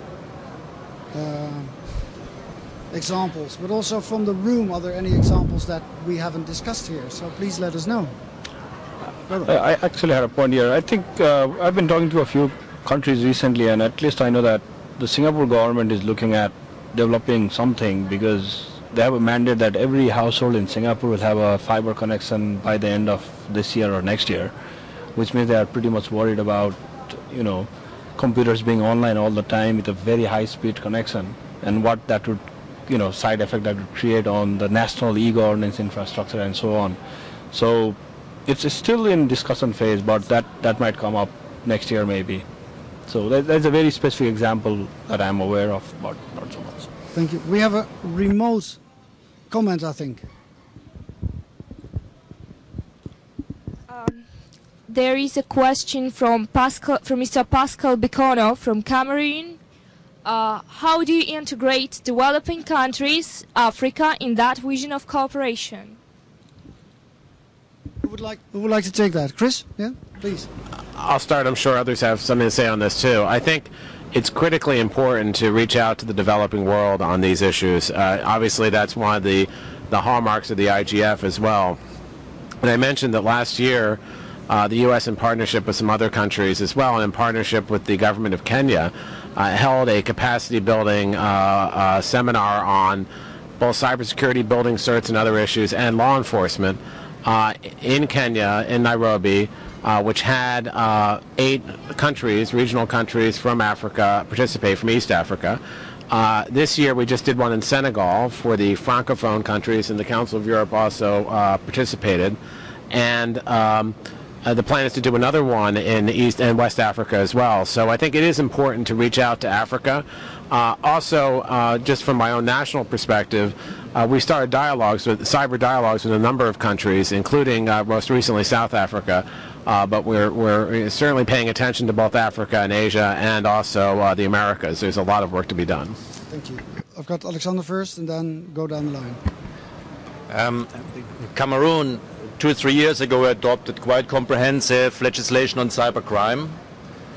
examples, but also from the room, are there any examples that we haven't discussed here? So please let us know. I actually had a point here. I think I've been talking to a few countries recently, and at least I know that the Singapore government is looking at developing something, because they have a mandate that every household in Singapore will have a fiber connection by the end of this year or next year, which means they are pretty much worried about computers being online all the time with a very high speed connection, and what that would side effect that would create on the national e-governance infrastructure and so on. So it's still in discussion phase, but that might come up next year maybe. So that's a very specific example that I'm aware of, but not so much. Thank you. We have a remote comment, I think. There is a question from Mr. Pascal Bicono from Cameroon. How do you integrate developing countries, Africa, in that vision of cooperation? Who would like to take that? Chris? Yeah, please. I'll start. I'm sure others have something to say on this too. I think it's critically important to reach out to the developing world on these issues. Obviously, that's one of the hallmarks of the IGF as well. And I mentioned that last year, the U.S. in partnership with some other countries as well, and in partnership with the government of Kenya, held a capacity building seminar on both cybersecurity, building CERTs and other issues, and law enforcement in Kenya, in Nairobi, which had 8 countries, regional countries from Africa, participate from East Africa. This year we just did one in Senegal for the Francophone countries, and the Council of Europe also participated. And the plan is to do another one in East and West Africa as well. So I think it is important to reach out to Africa. Also, just from my own national perspective, we started cyber dialogues with a number of countries, including most recently South Africa. But we're certainly paying attention to both Africa and Asia, and also the Americas. There's a lot of work to be done. Thank you. I've got Alexander first, and then go down the line. Cameroon 2 or 3 years ago adopted quite comprehensive legislation on cybercrime,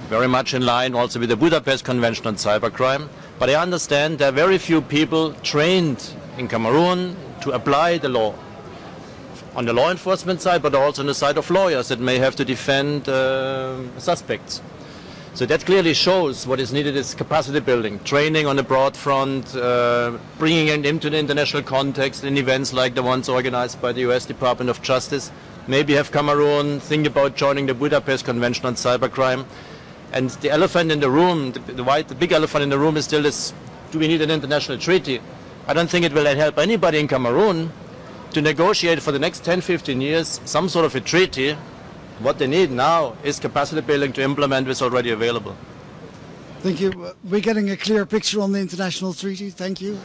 very much in line also with the Budapest Convention on Cybercrime. But I understand there are very few people trained in Cameroon to apply the law, on the law enforcement side, but also on the side of lawyers that may have to defend suspects. So that clearly shows what is needed is capacity building, training on a broad front, bringing it into the international context in events like the ones organized by the US Department of Justice. Maybe have Cameroon think about joining the Budapest Convention on Cybercrime. And the elephant in the room, the big elephant in the room is still this, do we need an international treaty? I don't think it will help anybody in Cameroon to negotiate for the next 10, 15 years some sort of a treaty. What they need now is capacity building to implement what's already available. Thank you. We're getting a clear picture on the international treaty. Thank you.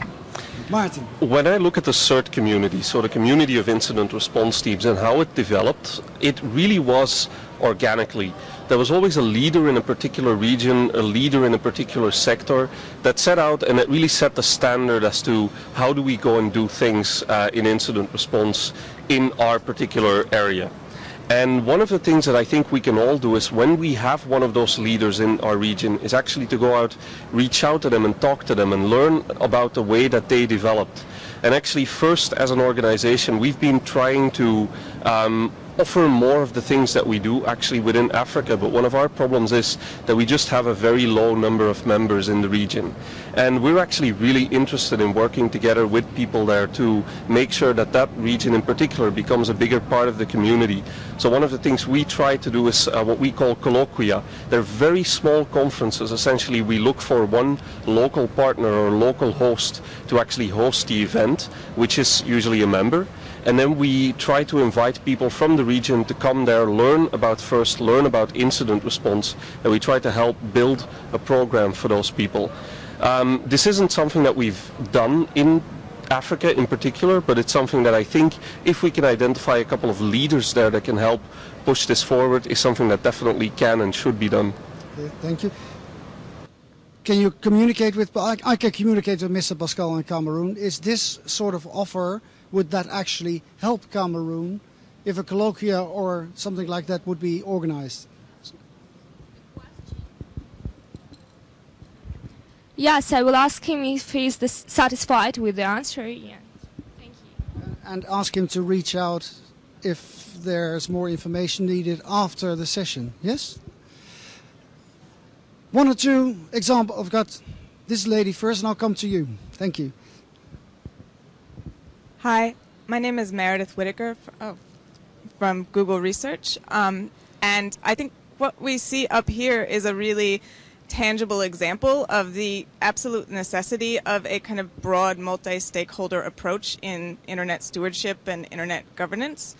Martin. When I look at the CERT community, so the community of incident response teams and how it developed, it really was organically. There was always a leader in a particular region, a leader in a particular sector that set out and it really set the standard as to how do we go and do things in incident response in our particular area. And one of the things that I think we can all do is when we have one of those leaders in our region is actually to go out, reach out to them and talk to them and learn about the way that they developed. And actually first as an organization we've been trying to offer more of the things that we do actually within Africa, but one of our problems is that we just have a very low number of members in the region. And we're actually really interested in working together with people there to make sure that that region in particular becomes a bigger part of the community. So one of the things we try to do is what we call colloquia. They're very small conferences. Essentially we look for one local partner or local host to actually host the event, which is usually a member. And then we try to invite people from the region to come there, learn about incident response, and we try to help build a program for those people. This isn't something that we've done in Africa in particular, but it's something that I think if we can identify a couple of leaders there that can help push this forward is something that definitely can and should be done. Okay, thank you. Can you communicate with, I can communicate with Mr. Pascal in Cameroon. Is this sort of offer, would that actually help Cameroon if a colloquia or something like that would be organized? Yes, I will ask him if he's satisfied with the answer. Yeah. Thank you. And ask him to reach out if there's more information needed after the session. Yes? One or two examples. I've got this lady first and I'll come to you. Thank you. Hi, my name is Meredith Whitaker from Google Research. And I think what we see up here is a really tangible example of the absolute necessity of a kind of broad multi-stakeholder approach in internet stewardship and internet governance.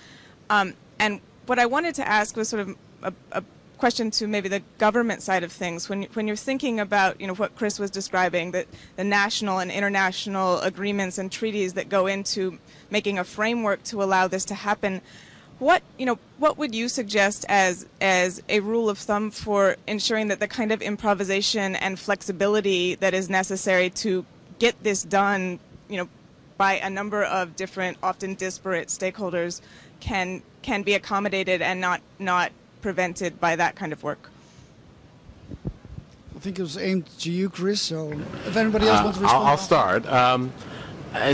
And what I wanted to ask was sort of a question to maybe the government side of things. When you're thinking about, you know, what Chris was describing, that the national and international agreements and treaties that go into making a framework to allow this to happen, what would you suggest as a rule of thumb for ensuring that the kind of improvisation and flexibility that is necessary to get this done, you know, by a number of different, often disparate stakeholders can be accommodated and not prevented by that kind of work? I think it was aimed to you, Chris, so if anybody else wants to respond. I'll start.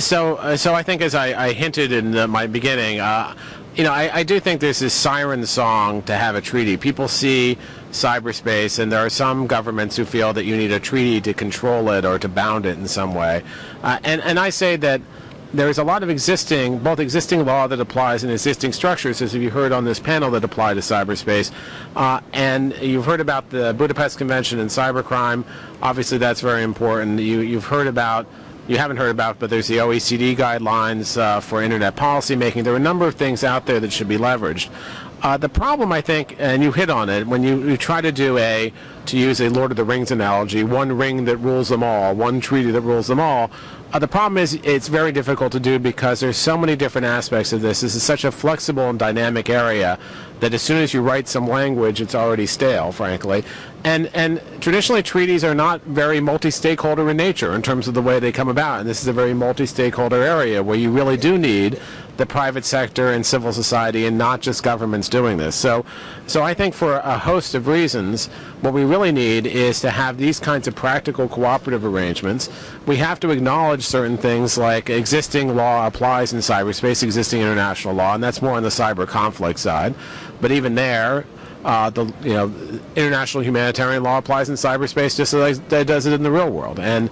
So I think as I hinted in my beginning, you know, I do think there's this siren song to have a treaty. People see cyberspace, and there are some governments who feel that you need a treaty to control it or to bound it in some way. And I say that there's a lot of both existing law that applies and existing structures, as you heard on this panel, that apply to cyberspace. And you've heard about the Budapest Convention and cybercrime. Obviously, that's very important. You haven't heard about, but there's the OECD guidelines for internet policy making. There are a number of things out there that should be leveraged. The problem, I think, and you hit on it, when you try to do to use a Lord of the Rings analogy, one ring that rules them all, one treaty that rules them all, the problem is it's very difficult to do because there's so many different aspects of this. This is such a flexible and dynamic area that as soon as you write some language, it's already stale, frankly. And traditionally, treaties are not very multi-stakeholder in nature in terms of the way they come about. And this is a very multi-stakeholder area where you really do need the private sector and civil society and not just governments doing this. So I think for a host of reasons, what we really need is to have these kinds of practical cooperative arrangements. We have to acknowledge certain things like existing law applies in cyberspace, existing international law, and that's more on the cyber conflict side. But even there, international humanitarian law applies in cyberspace just as it does it in the real world. And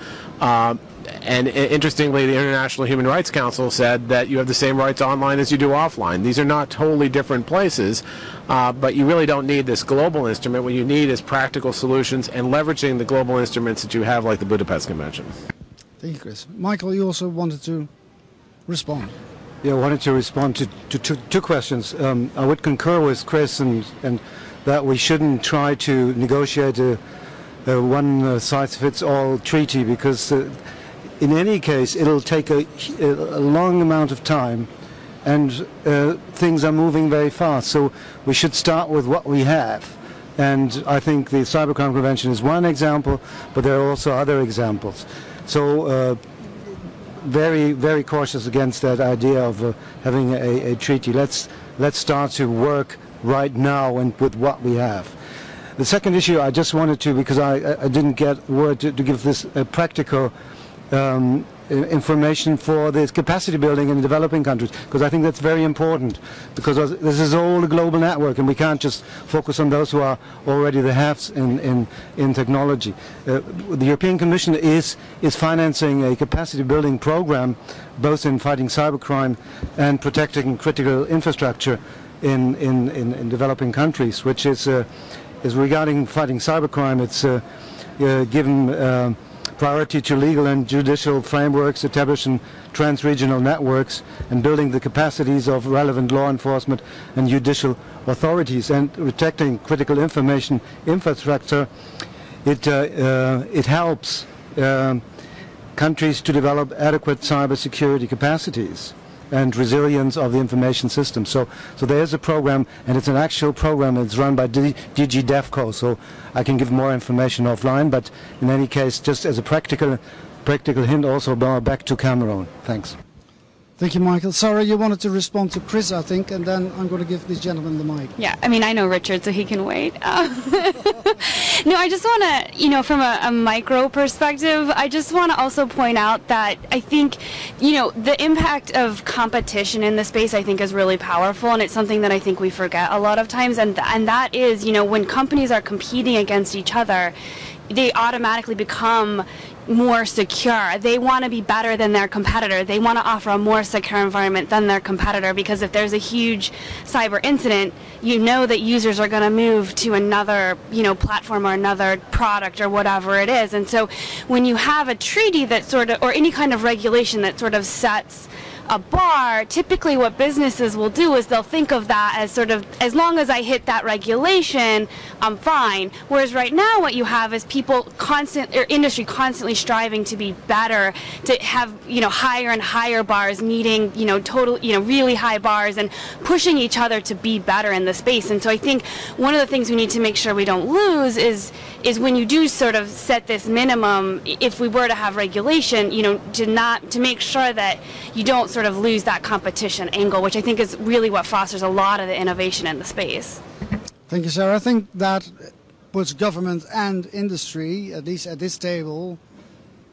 interestingly, the International Human Rights Council said that you have the same rights online as you do offline. These are not totally different places, but you really don't need this global instrument. What you need is practical solutions and leveraging the global instruments that you have, like the Budapest Convention. Thank you, Chris. Michael, you also wanted to respond. Yeah, I wanted to respond to two questions. I would concur with Chris and that we shouldn't try to negotiate a one-size-fits-all treaty, because in any case it'll take a long amount of time, and things are moving very fast. So we should start with what we have. And I think the Cybercrime Convention is one example, but there are also other examples. So very, very cautious against that idea of having a treaty. Let's start to work right now and with what we have. The second issue I just wanted to, because I didn't get word to give this practical information for this capacity building in developing countries, because I think that's very important, because this is all a global network and we can't just focus on those who are already the haves in technology. The European Commission is financing a capacity building program both in fighting cybercrime and protecting critical infrastructure in developing countries, which is regarding fighting cybercrime. It's given priority to legal and judicial frameworks, establishing trans-regional networks, and building the capacities of relevant law enforcement and judicial authorities, and protecting critical information infrastructure. It helps countries to develop adequate cybersecurity capacities and resilience of the information system. So there is a program, and it's an actual program. It's run by DG DevCo, so I can give more information offline, but in any case, just as a practical hint, also back to Cameroon. Thanks. Thank you, Michael. Sarah, you wanted to respond to Chris, I think, and then I'm going to give this gentleman the mic. Yeah, I mean, I know Richard, so he can wait. No, I just want to, from a micro perspective, I just want to also point out that I think, the impact of competition in the space, I think, is really powerful, and it's something that I think we forget a lot of times, and that is, when companies are competing against each other, they automatically become more secure. They want to be better than their competitor. They want to offer a more secure environment than their competitor, because if there's a huge cyber incident, you know that users are going to move to another, platform or another product or whatever it is. And so when you have a treaty that sort of, or any kind of regulation that sort of sets a bar, typically what businesses will do is they'll think of that as sort of, as long as I hit that regulation, I'm fine. Whereas right now what you have is people industry constantly striving to be better, to have, higher and higher bars, meeting, really high bars, and pushing each other to be better in the space. And so I think one of the things we need to make sure we don't lose is when you do sort of set this minimum, if we were to have regulation, to make sure that you don't sort of lose that competition angle, which I think is really what fosters a lot of the innovation in the space. Thank you, Sarah. I think that puts government and industry, at least at this table,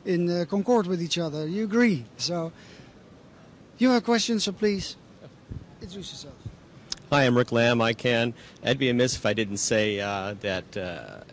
in concord with each other. You agree? So you have questions, so please introduce yourself. Hi, I'm Rick Lamb, ICANN. I'd be amiss if I didn't say that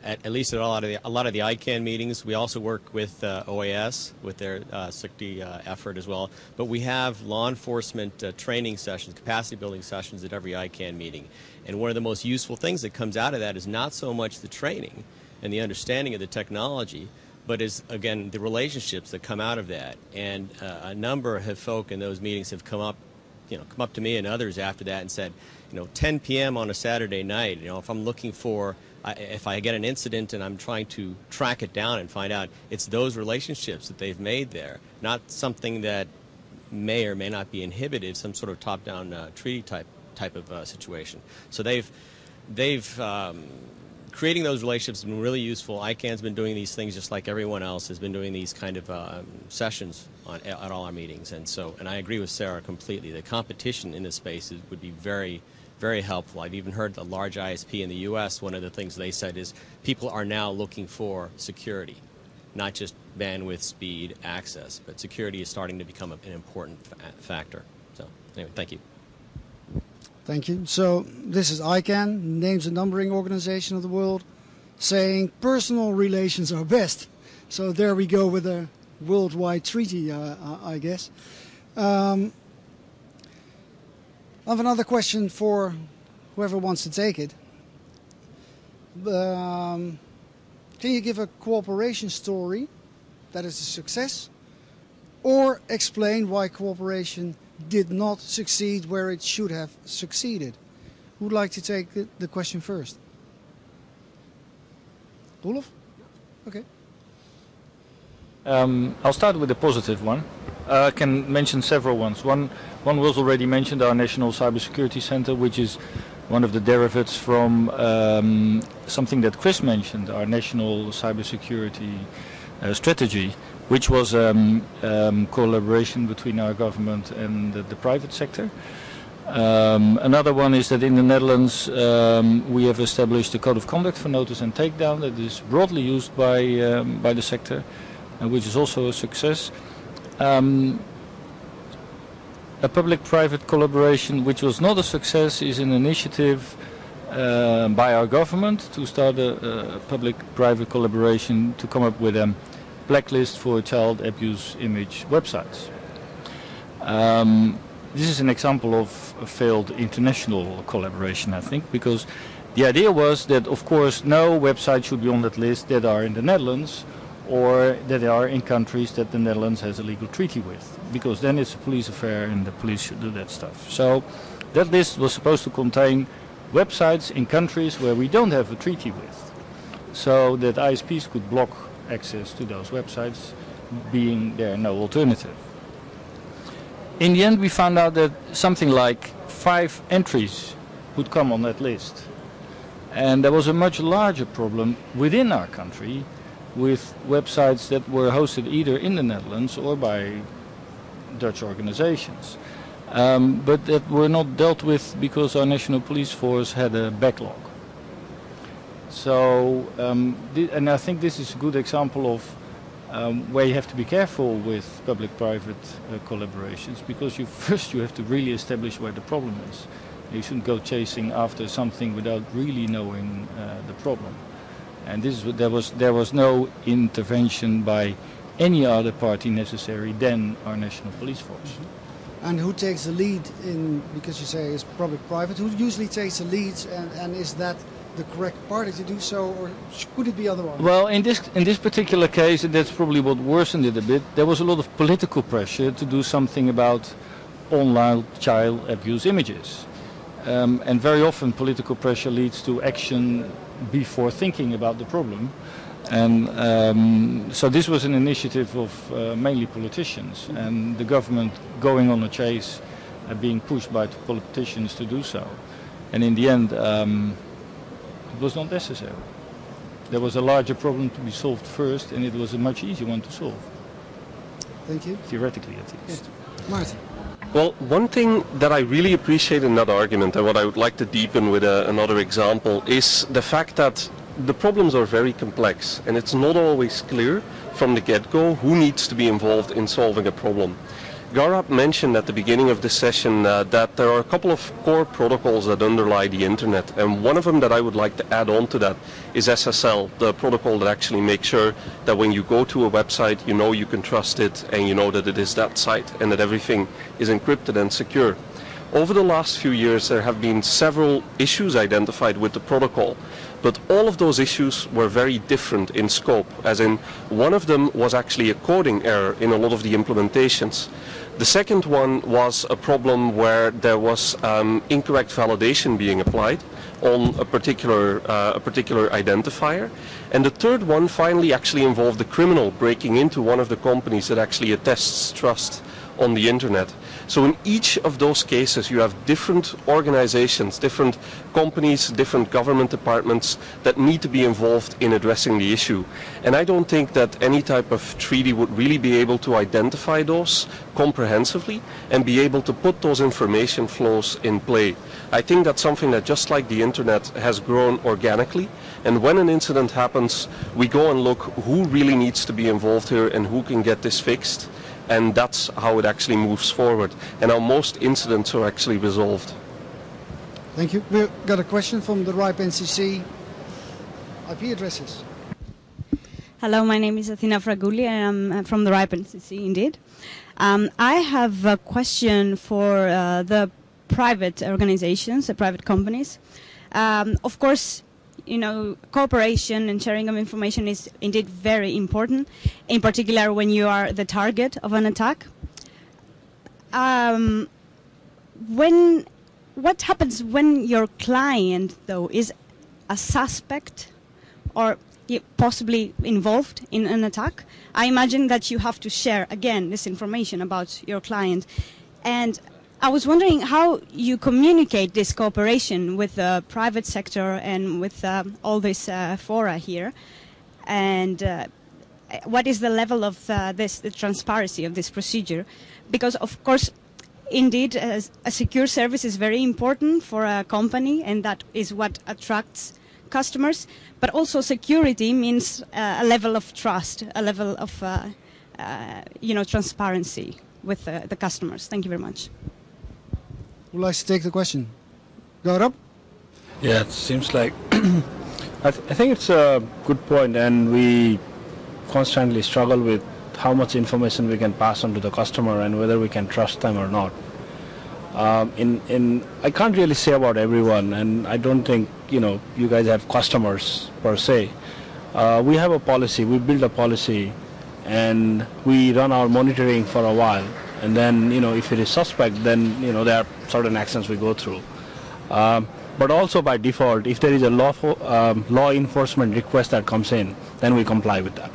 at least at a lot of the ICANN meetings, we also work with OAS with their security effort as well. But we have law enforcement training sessions, capacity building sessions at every ICANN meeting. And one of the most useful things that comes out of that is not so much the training and the understanding of the technology, but is, again, the relationships that come out of that. And a number of folk in those meetings have come up to me and others after that and said, 10 p.m. on a Saturday night, if I'm looking for, if I get an incident and I'm trying to track it down and find out, it's those relationships that they've made there, not something that may or may not be inhibited, some sort of top-down treaty type of situation. So they've creating those relationships has been really useful. ICANN's been doing these things just like everyone else has been doing these kind of sessions at all our meetings. And I agree with Sarah completely. The competition in this space would be very, very helpful. I've even heard the large ISP in the U.S., one of the things they said is people are now looking for security, not just bandwidth, speed, access, but security is starting to become an important factor. So anyway, thank you. Thank you. So this is ICANN, names and numbering organization of the world, saying personal relations are best. So there we go with worldwide treaty, I guess. I have another question for whoever wants to take it. Can you give a cooperation story that is a success, or explain why cooperation did not succeed where it should have succeeded? Who would like to take the question first? Olaf? Okay. I'll start with the positive one. I can mention several ones. One was already mentioned, our National Cybersecurity Center, which is one of the derivatives from something that Chris mentioned, our National Cybersecurity Strategy, which was collaboration between our government and the private sector. Another one is that in the Netherlands we have established a code of conduct for notice and takedown that is broadly used by the sector, which is also a success. A public-private collaboration which was not a success is an initiative by our government to start a public-private collaboration to come up with a blacklist for child abuse image websites. This is an example of a failed international collaboration, I think, because the idea was that, of course, no website should be on that list that are in the Netherlands or that are in countries that the Netherlands has a legal treaty with, because then it's a police affair and the police should do that stuff. So that list was supposed to contain websites in countries where we don't have a treaty with, so that ISPs could block access to those websites, being there no alternative. In the end, we found out that something like 5 entries would come on that list. And there was a much larger problem within our country with websites that were hosted either in the Netherlands or by Dutch organizations. But that were not dealt with because our national police force had a backlog. So, and I think this is a good example of where you have to be careful with public-private collaborations, because first you have to really establish where the problem is. You shouldn't go chasing after something without really knowing the problem. And there was no intervention by any other party necessary than our national police force. Mm-hmm. And who takes the lead in, because you say it's public-private, who usually takes the lead, and is that the correct party to do so, or could it be otherwise? Well, in this particular case, and that's probably what worsened it a bit, there was a lot of political pressure to do something about online child abuse images. And very often political pressure leads to action before thinking about the problem. And so this was an initiative of mainly politicians, and the government going on a chase, being pushed by the politicians to do so. And in the end, it was not necessary. There was a larger problem to be solved first, and it was a much easier one to solve. Thank you. Theoretically, at least. Yeah. Martin. Well, one thing that I really appreciate in that argument, and what I would like to deepen with another example, is the fact that the problems are very complex, and it's not always clear from the get-go who needs to be involved in solving a problem. Gaurav mentioned at the beginning of this session that there are a couple of core protocols that underlie the internet, and one of them that I would like to add on to that is SSL, the protocol that actually makes sure that when you go to a website, you know you can trust it and you know that it is that site and that everything is encrypted and secure. Over the last few years, there have been several issues identified with the protocol, but all of those issues were very different in scope, as in one of them was actually a coding error in a lot of the implementations. The second one was a problem where there was incorrect validation being applied on a particular identifier. And the third one finally actually involved the criminal breaking into one of the companies that actually attests trust on the internet. So in each of those cases you have different organizations, different companies, different government departments that need to be involved in addressing the issue. And I don't think that any type of treaty would really be able to identify those comprehensively and be able to put those information flows in play. I think that's something that, just like the internet, has grown organically, and when an incident happens, we go and look who really needs to be involved here and who can get this fixed. And that's how it actually moves forward, and how most incidents are actually resolved. Thank you. We've got a question from the RIPE NCC. IP addresses. Hello, my name is Athena Fragulli. I'm from the RIPE NCC, indeed. I have a question for the private organizations, the private companies. Of course, you know, cooperation and sharing of information is indeed very important, in particular when you are the target of an attack. What happens when your client, though, is a suspect or possibly involved in an attack? I imagine that you have to share, again, this information about your client. And I was wondering how you communicate this cooperation with the private sector and with all these fora here. And what is the level of the transparency of this procedure? Because, of course, indeed, a secure service is very important for a company, and that is what attracts customers. But also security means a level of trust, a level of transparency with the customers. Thank you very much. Who likes to take the question? Gaurav? Yeah, it seems like I think it's a good point, and we constantly struggle with how much information we can pass on to the customer and whether we can trust them or not. I can't really say about everyone, and I don't think you guys have customers per se. We have a policy, we build a policy, and we run our monitoring for a while, and then if it is suspect, then there are certain actions we go through. But also by default, if there is a law enforcement request that comes in, then we comply with that.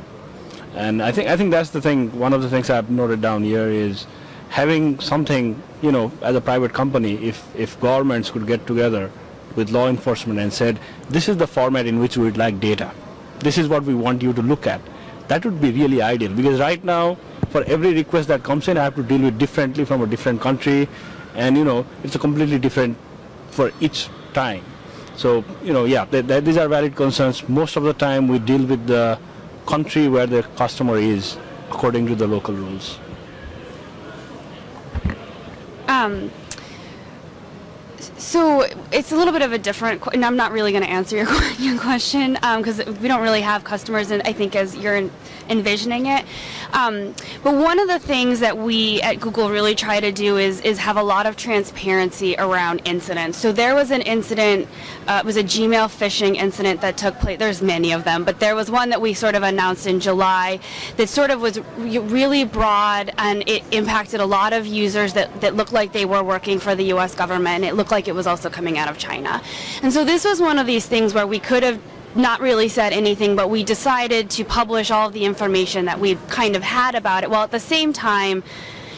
And I think that's the thing. One of the things I've noted down here is having something, as a private company, if governments could get together with law enforcement and said, this is the format in which we would like data, this is what we want you to look at, that would be really ideal. Because right now, for every request that comes in, I have to deal with differently from a different country, and it's a completely different for each time. So yeah, these are valid concerns. Most of the time we deal with the country where the customer is according to the local rules. So it's a little bit of a different, and I'm not really going to answer your question because we don't really have customers, and I think as you're envisioning it. But one of the things that we at Google really try to do is have a lot of transparency around incidents. So there was an incident, it was a Gmail phishing incident that took place. There's many of them, but there was one that we sort of announced in July that sort of was really broad, and it impacted a lot of users that looked like they were working for the U.S. government. It looked like it was also coming out of China. And so this was one of these things where we could have not really said anything, but we decided to publish all of the information that we kind of had about it, while at the same time,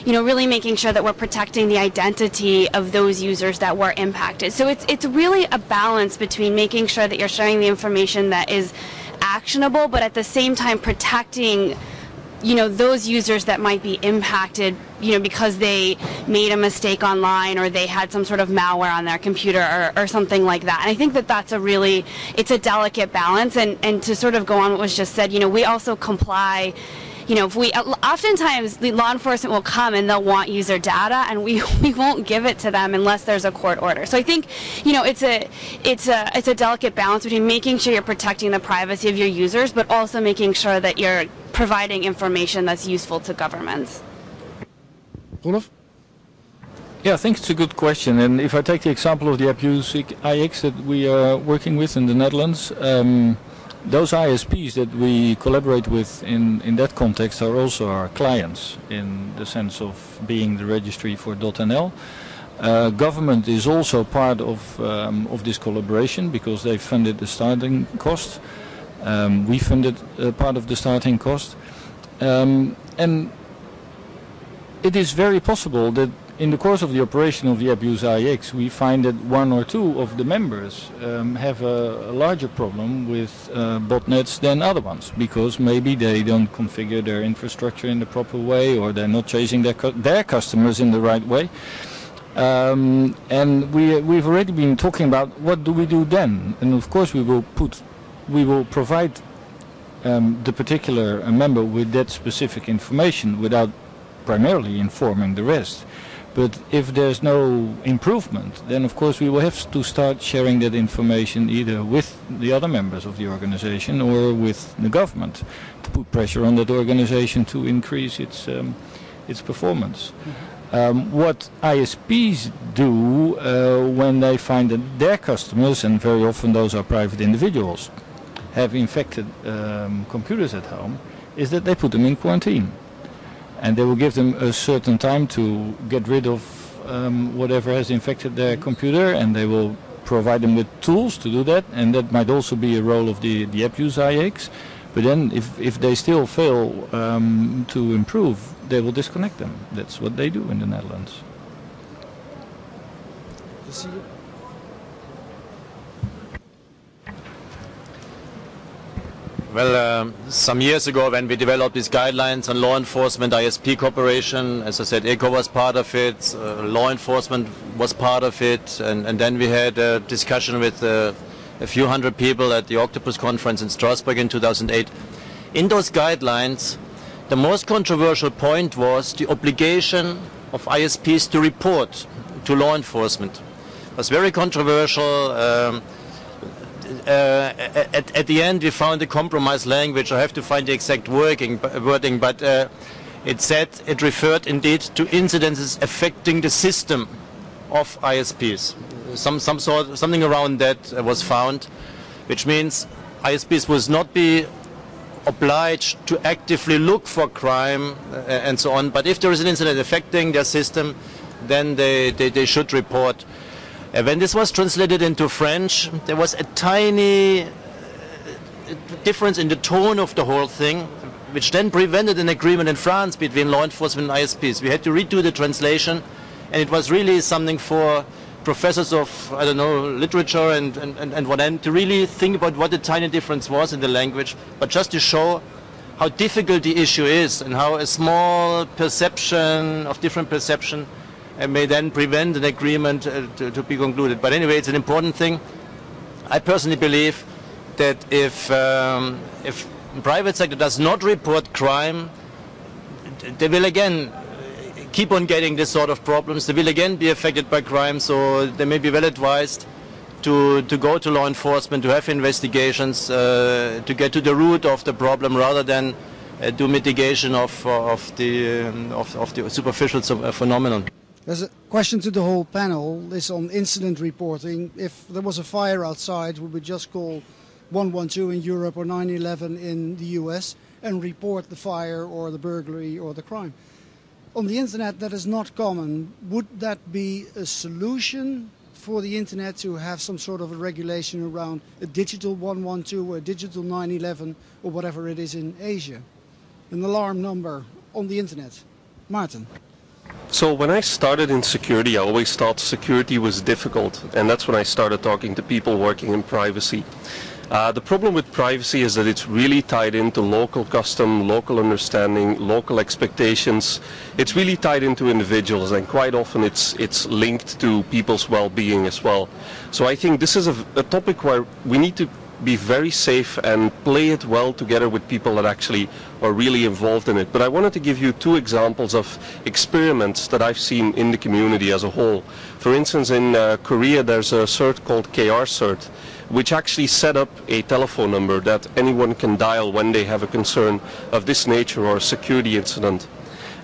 really making sure that we're protecting the identity of those users that were impacted. So it's really a balance between making sure that you're sharing the information that is actionable, but at the same time protecting those users that might be impacted, because they made a mistake online or they had some sort of malware on their computer or something like that. And I think that that's it's a delicate balance. And to sort of go on what was just said, we also comply. Oftentimes the law enforcement will come and they'll want user data, and we won't give it to them unless there's a court order. So I think it's a delicate balance between making sure you're protecting the privacy of your users, but also making sure that you're providing information that's useful to governments. Olaf? Yeah, I think it's a good question. And if I take the example of the abuse IX that we are working with in the Netherlands, those ISPs that we collaborate with in that context are also our clients, in the sense of being the registry for .nl. Government is also part of this collaboration because they funded the starting cost. We funded part of the starting cost. And it is very possible that in the course of the operation of the abuse IX, we find that one or two of the members have a larger problem with botnets than other ones, because maybe they don't configure their infrastructure in the proper way, or they're not chasing their customers in the right way. And we've already been talking about what do we do then, and of course we will provide the particular member with that specific information without primarily informing the rest. But if there's no improvement, then of course we will have to start sharing that information either with the other members of the organization or with the government to put pressure on that organization to increase its performance. What ISPs do when they find that their customers, and very often those are private individuals, have infected computers at home, is that they put them in quarantine. And they will give them a certain time to get rid of whatever has infected their computer, and they will provide them with tools to do that, and that might also be a role of the app user IX. But then if they still fail to improve, they will disconnect them. That's what they do in the Netherlands. Well, some years ago when we developed these guidelines on law enforcement, ISP cooperation, as I said, ECHO was part of it, law enforcement was part of it, and then we had a discussion with a few hundred people at the Octopus conference in Strasbourg in 2008. In those guidelines, the most controversial point was the obligation of ISPs to report to law enforcement. It was very controversial. At the end we found a compromise language. I have to find the exact wording, but it referred indeed to incidences affecting the system of ISPs. Something around that was found, which means ISPs will not be obliged to actively look for crime and so on, but if there is an incident affecting their system, then they should report. When this was translated into French, there was a tiny difference in the tone of the whole thing, which then prevented an agreement in France between law enforcement and ISPs. We had to redo the translation, and it was really something for professors of, I don't know, literature and what, to really think about what the tiny difference was in the language, but just to show how difficult the issue is and how a small perception of different perception may then prevent an agreement to be concluded. But anyway, it's an important thing. I personally believe that if private sector does not report crime, they will again keep on getting this sort of problems. They will again be affected by crime, so they may be well advised to go to law enforcement, to have investigations, to get to the root of the problem rather than do mitigation of the superficial phenomenon. There's a question to the whole panel. It's on incident reporting. If there was a fire outside, we would just call 112 in Europe or 911 in the US and report the fire or the burglary or the crime. On the internet, that is not common. Would that be a solution for the internet to have some sort of a regulation around a digital 112 or a digital 911 or whatever it is in Asia? An alarm number on the internet. Maarten. So when I started in security, I always thought security was difficult, and that's when I started talking to people working in privacy. The problem with privacy is that it's really tied into local custom, local understanding, local expectations. It's really tied into individuals, and quite often it's linked to people's well-being as well. So I think this is a topic where we need to be very safe and play it well together with people that actually are really involved in it. But I wanted to give you two examples of experiments that I've seen in the community as a whole. For instance, in Korea there's a CERT called CERT, which actually set up a telephone number that anyone can dial when they have a concern of this nature or a security incident.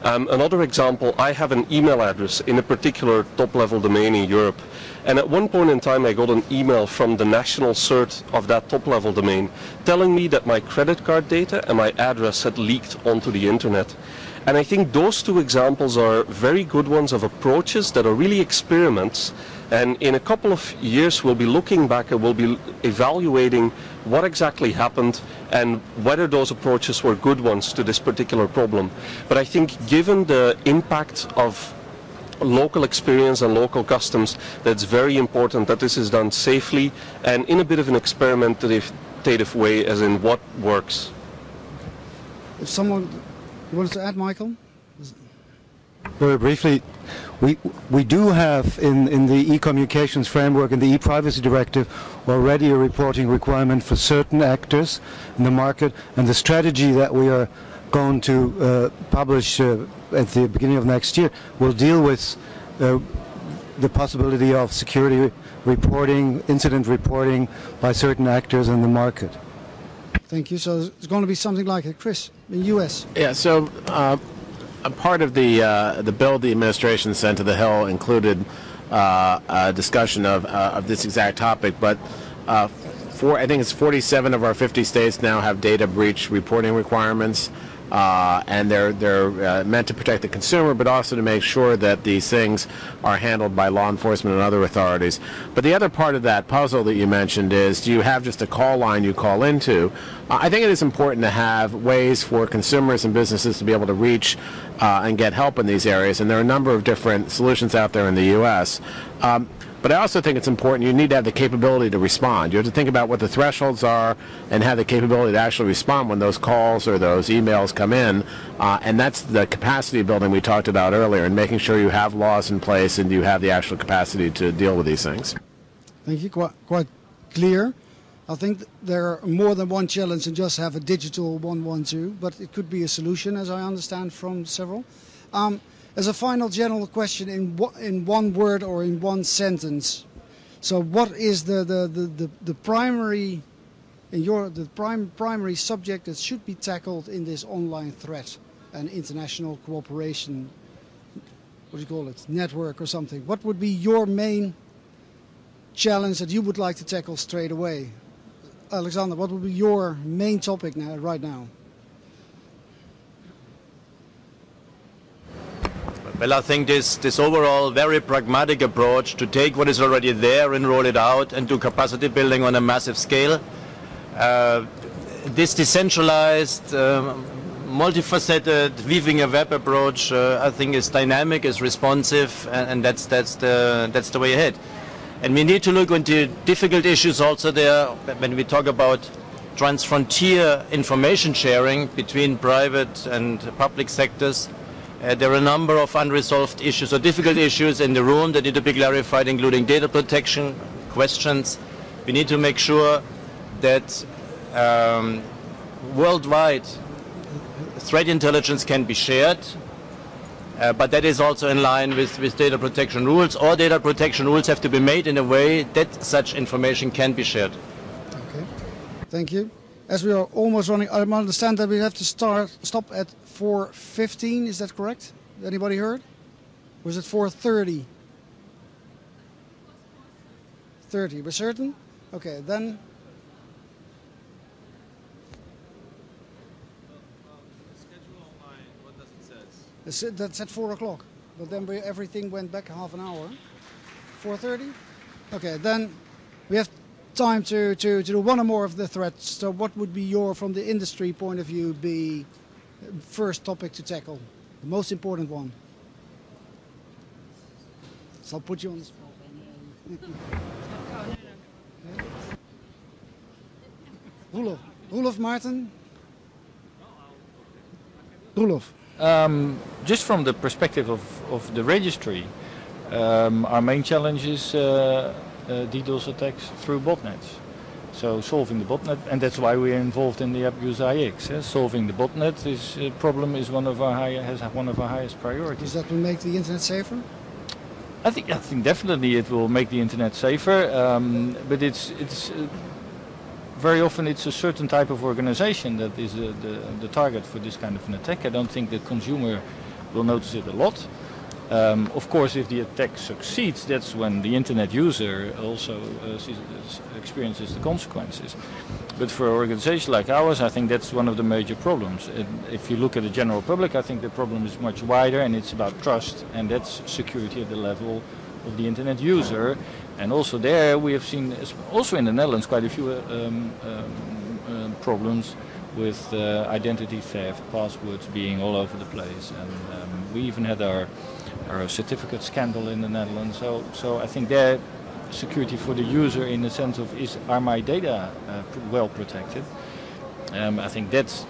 Another example, I have an email address in a particular top-level domain in Europe. And at one point in time I got an email from the national CERT of that top-level domain telling me that my credit card data and my address had leaked onto the internet. And I think those two examples are very good ones of approaches that are really experiments. And in a couple of years we'll be looking back and we'll be evaluating what exactly happened and whether those approaches were good ones to this particular problem. But I think given the impact of local experience and local customs, that's very important that this is done safely and in a bit of an experimentative way, as in what works. If someone wants to add, Michael? Very briefly, we do have in the e-communications framework and the e-privacy directive already a reporting requirement for certain actors in the market, and the strategy that we are going to publish at the beginning of next year will deal with the possibility of security reporting, incident reporting by certain actors in the market. Thank you. So it's going to be something like it. Chris, in the U.S. Yeah, so a part of the bill the administration sent to the Hill included a discussion of this exact topic, but I think it's 47 of our 50 states now have data breach reporting requirements, and they're meant to protect the consumer, but also to make sure that these things are handled by law enforcement and other authorities. But the other part of that puzzle that you mentioned is, do you have just a call line you call into? I think it is important to have ways for consumers and businesses to be able to reach and get help in these areas, and there are a number of different solutions out there in the U.S. But I also think it's important you need to have the capability to respond. You have to think about what the thresholds are and have the capability to actually respond when those calls or those emails come in. And that's the capacity building we talked about earlier, and making sure you have laws in place and you have the actual capacity to deal with these things. Thank you. Quite clear. I think there are more than one challenge and just have a digital 112, but it could be a solution, as I understand from several. As a final general question, in one word or in one sentence, so what is the primary, primary subject that should be tackled in this online threat and international cooperation? What do you call it? Network or something? What would be your main challenge that you would like to tackle straight away? Alexander, what would be your main topic right now? Well, I think this overall very pragmatic approach to take what is already there and roll it out and do capacity building on a massive scale. This decentralized, multifaceted, weaving a web approach, I think is dynamic, is responsive, and that's the way ahead. And we need to look into difficult issues also there when we talk about transfrontier information sharing between private and public sectors. There are a number of unresolved issues or difficult issues in the room that need to be clarified, including data protection questions. We need to make sure that worldwide threat intelligence can be shared, but that is also in line with data protection rules. All data protection rules have to be made in a way that such information can be shared. Okay, thank you. As we are almost running, I understand that we have to stop at 4:15. Is that correct? Anybody heard? Or is it 4:30? 30. We're certain? Okay, then. Schedule online. What does it say? That's at 4 o'clock. But then everything went back half an hour. 4:30. Okay, then we have time to do one or more of the threats. So what would be from the industry point of view, be first topic to tackle? The most important one. So I'll put you on the spot. Roelof, Maarten? Roelof. Just from the perspective of the registry, our main challenge is DDoS attacks through botnets. So solving the botnet, and that's why we're involved in the Abuse IX. Solving the botnet problem is one of our highest priorities. Does that will make the internet safer? I think definitely it will make the internet safer, but it's very often it's a certain type of organization that is the target for this kind of an attack. I don't think the consumer will notice it a lot. Of course, if the attack succeeds, that's when the internet user also experiences the consequences. But for an organization like ours, I think that's one of the major problems. If you look at the general public, I think the problem is much wider, and it's about trust, and that's security at the level of the internet user. And also there, we have seen, also in the Netherlands, quite a few problems with identity theft, passwords being all over the place, and we even had our certificate scandal in the Netherlands. So I think there, security for the user in the sense of are my data well protected? I think that's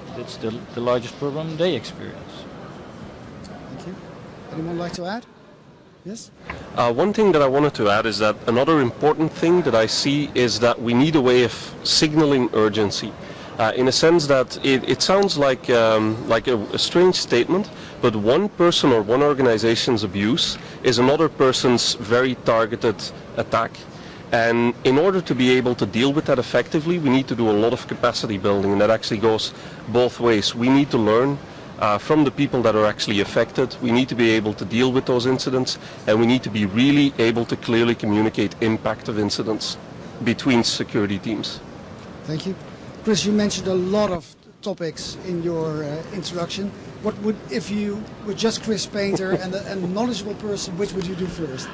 the largest problem they experience. Thank you. Anyone like to add? Yes? One thing that I wanted to add is that another important thing that I see is that we need a way of signaling urgency. in a sense that it sounds like a strange statement, but one person or one organization's abuse is another person's very targeted attack. And in order to be able to deal with that effectively, we need to do a lot of capacity building, and that actually goes both ways. We need to learn from the people that are actually affected. We need to be able to deal with those incidents, and we need to be really able to clearly communicate impact of incidents between security teams. Thank you. Chris, you mentioned a lot of topics in your introduction. What would, if you were just Chris Painter and a knowledgeable person, which would you do first?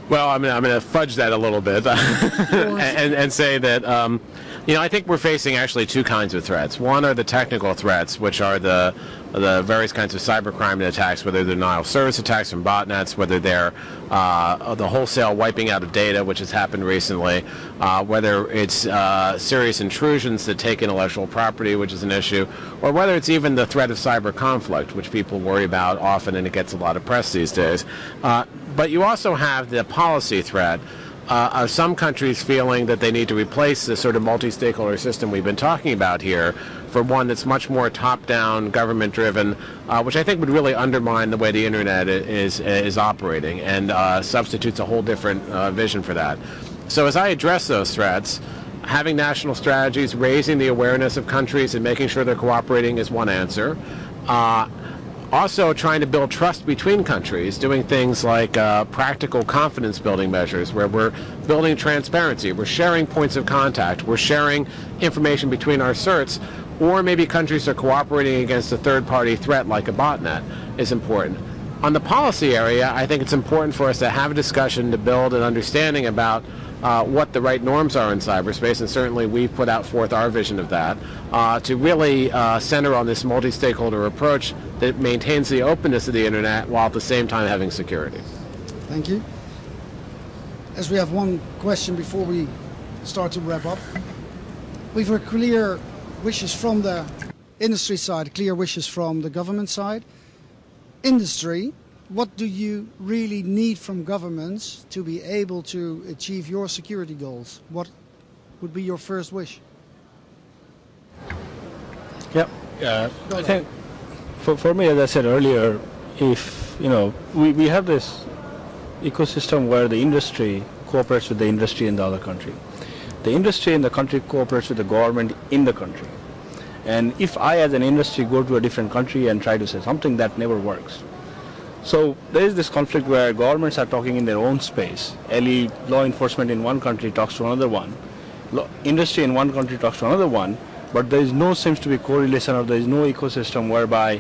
Well, I'm going to fudge that a little bit and say that, I think we're facing actually two kinds of threats. One are the technical threats, which are the various kinds of cybercrime and attacks, whether they're denial of service attacks from botnets, whether they're the wholesale wiping out of data, which has happened recently, whether it's serious intrusions that take intellectual property, which is an issue, or whether it's even the threat of cyber conflict, which people worry about often, and it gets a lot of press these days. But you also have the policy threat of some countries feeling that they need to replace the sort of multi-stakeholder system we've been talking about here for one that's much more top-down, government-driven, which I think would really undermine the way the Internet is operating and substitutes a whole different vision for that. So as I address those threats, having national strategies, raising the awareness of countries and making sure they're cooperating is one answer. Also trying to build trust between countries, doing things like practical confidence building measures where we're building transparency, we're sharing points of contact, we're sharing information between our CERTs, or maybe countries are cooperating against a third-party threat like a botnet is important. On the policy area, I think it's important for us to have a discussion to build an understanding about what the right norms are in cyberspace, and certainly we've put out forth our vision of that, to really center on this multi-stakeholder approach that maintains the openness of the Internet while at the same time having security. Thank you. As we have one question before we start to wrap up, we've heard clear wishes from the industry side, clear wishes from the government side. Industry, what do you really need from governments to be able to achieve your security goals? What would be your first wish? Yeah, I think for me, as I said earlier, if we have this ecosystem where the industry cooperates with the industry in the other country. The industry in the country cooperates with the government in the country. And if I as an industry go to a different country and try to say something, that never works. So there is this conflict where governments are talking in their own space. Law enforcement in one country talks to another one. Industry in one country talks to another one. But there is seems to be correlation, or there is no ecosystem whereby,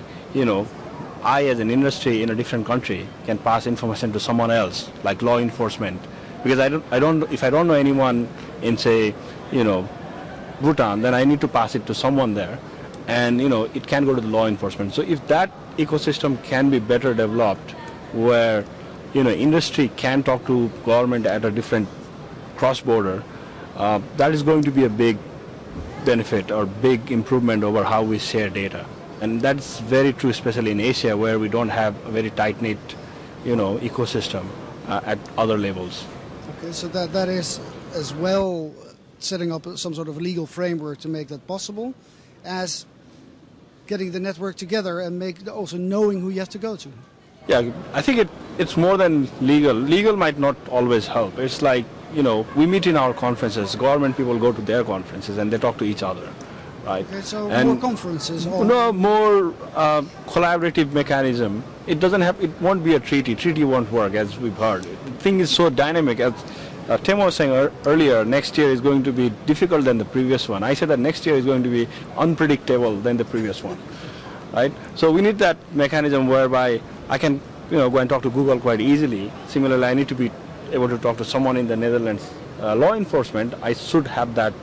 I as an industry in a different country can pass information to someone else, like law enforcement. Because if I don't know anyone in, say, Bhutan, then I need to pass it to someone there, and it can go to the law enforcement. So if that ecosystem can be better developed, where industry can talk to government at a different cross-border, that is going to be a big benefit or big improvement over how we share data. And that's very true, especially in Asia, where we don't have a very tight-knit ecosystem at other levels. Okay, so that is as well setting up some sort of legal framework to make that possible, as getting the network together and also knowing who you have to go to. Yeah, I think it's more than legal. Legal might not always help. It's like, we meet in our conferences, government people go to their conferences and they talk to each other, right? Okay, so more conferences? No, more collaborative mechanism. It won't be a treaty. Treaty won't work, as we've heard. The thing is so dynamic. As Tim was saying earlier, next year is going to be difficult than the previous one. I said that next year is going to be unpredictable than the previous one, right? So we need that mechanism whereby I can, go and talk to Google quite easily. Similarly, I need to be able to talk to someone in the Netherlands. Law enforcement, I should have that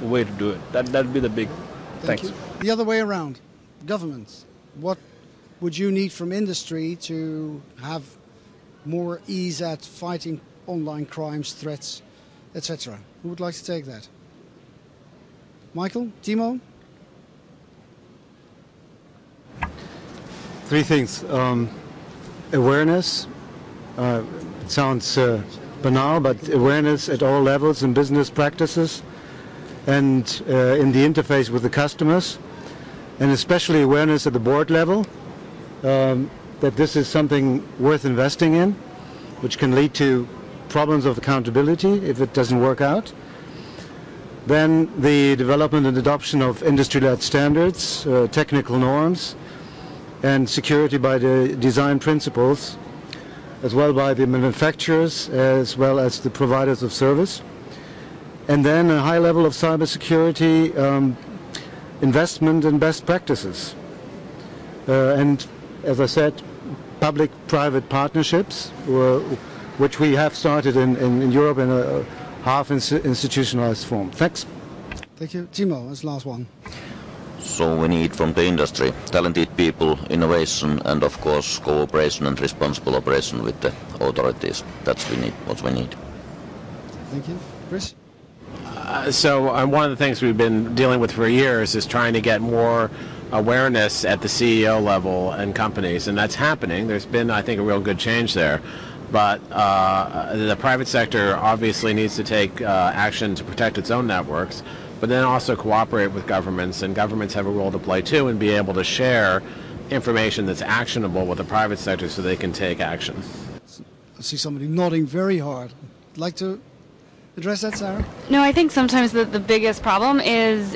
way to do it. That'd be the big Thank you. The other way around, governments. What would you need from industry to have more ease at fighting online crimes, threats, etc.? Who would like to take that? Michael? Timo? Three things. Awareness. It sounds banal, but awareness at all levels in business practices. and in the interface with the customers, and especially awareness at the board level that this is something worth investing in, which can lead to problems of accountability if it doesn't work out. Then the development and adoption of industry-led standards, technical norms, and security by the design principles, as well by the manufacturers, as well as the providers of service. And then a high level of cybersecurity investment in best practices. And as I said, public-private partnerships, which we have started in Europe in a half-institutionalized form. Thanks. Thank you. Timo, as the last one. So we need from the industry talented people, innovation, and of course cooperation and responsible operation with the authorities. That's what we need. Thank you. Chris? So one of the things we've been dealing with for years is trying to get more awareness at the CEO level in companies, and that's happening. There's been, I think, a real good change there. But the private sector obviously needs to take action to protect its own networks, but then also cooperate with governments, and governments have a role to play too, and be able to share information that's actionable with the private sector so they can take action. I see somebody nodding very hard. Like to address that, Sarah? No, I think sometimes the biggest problem is,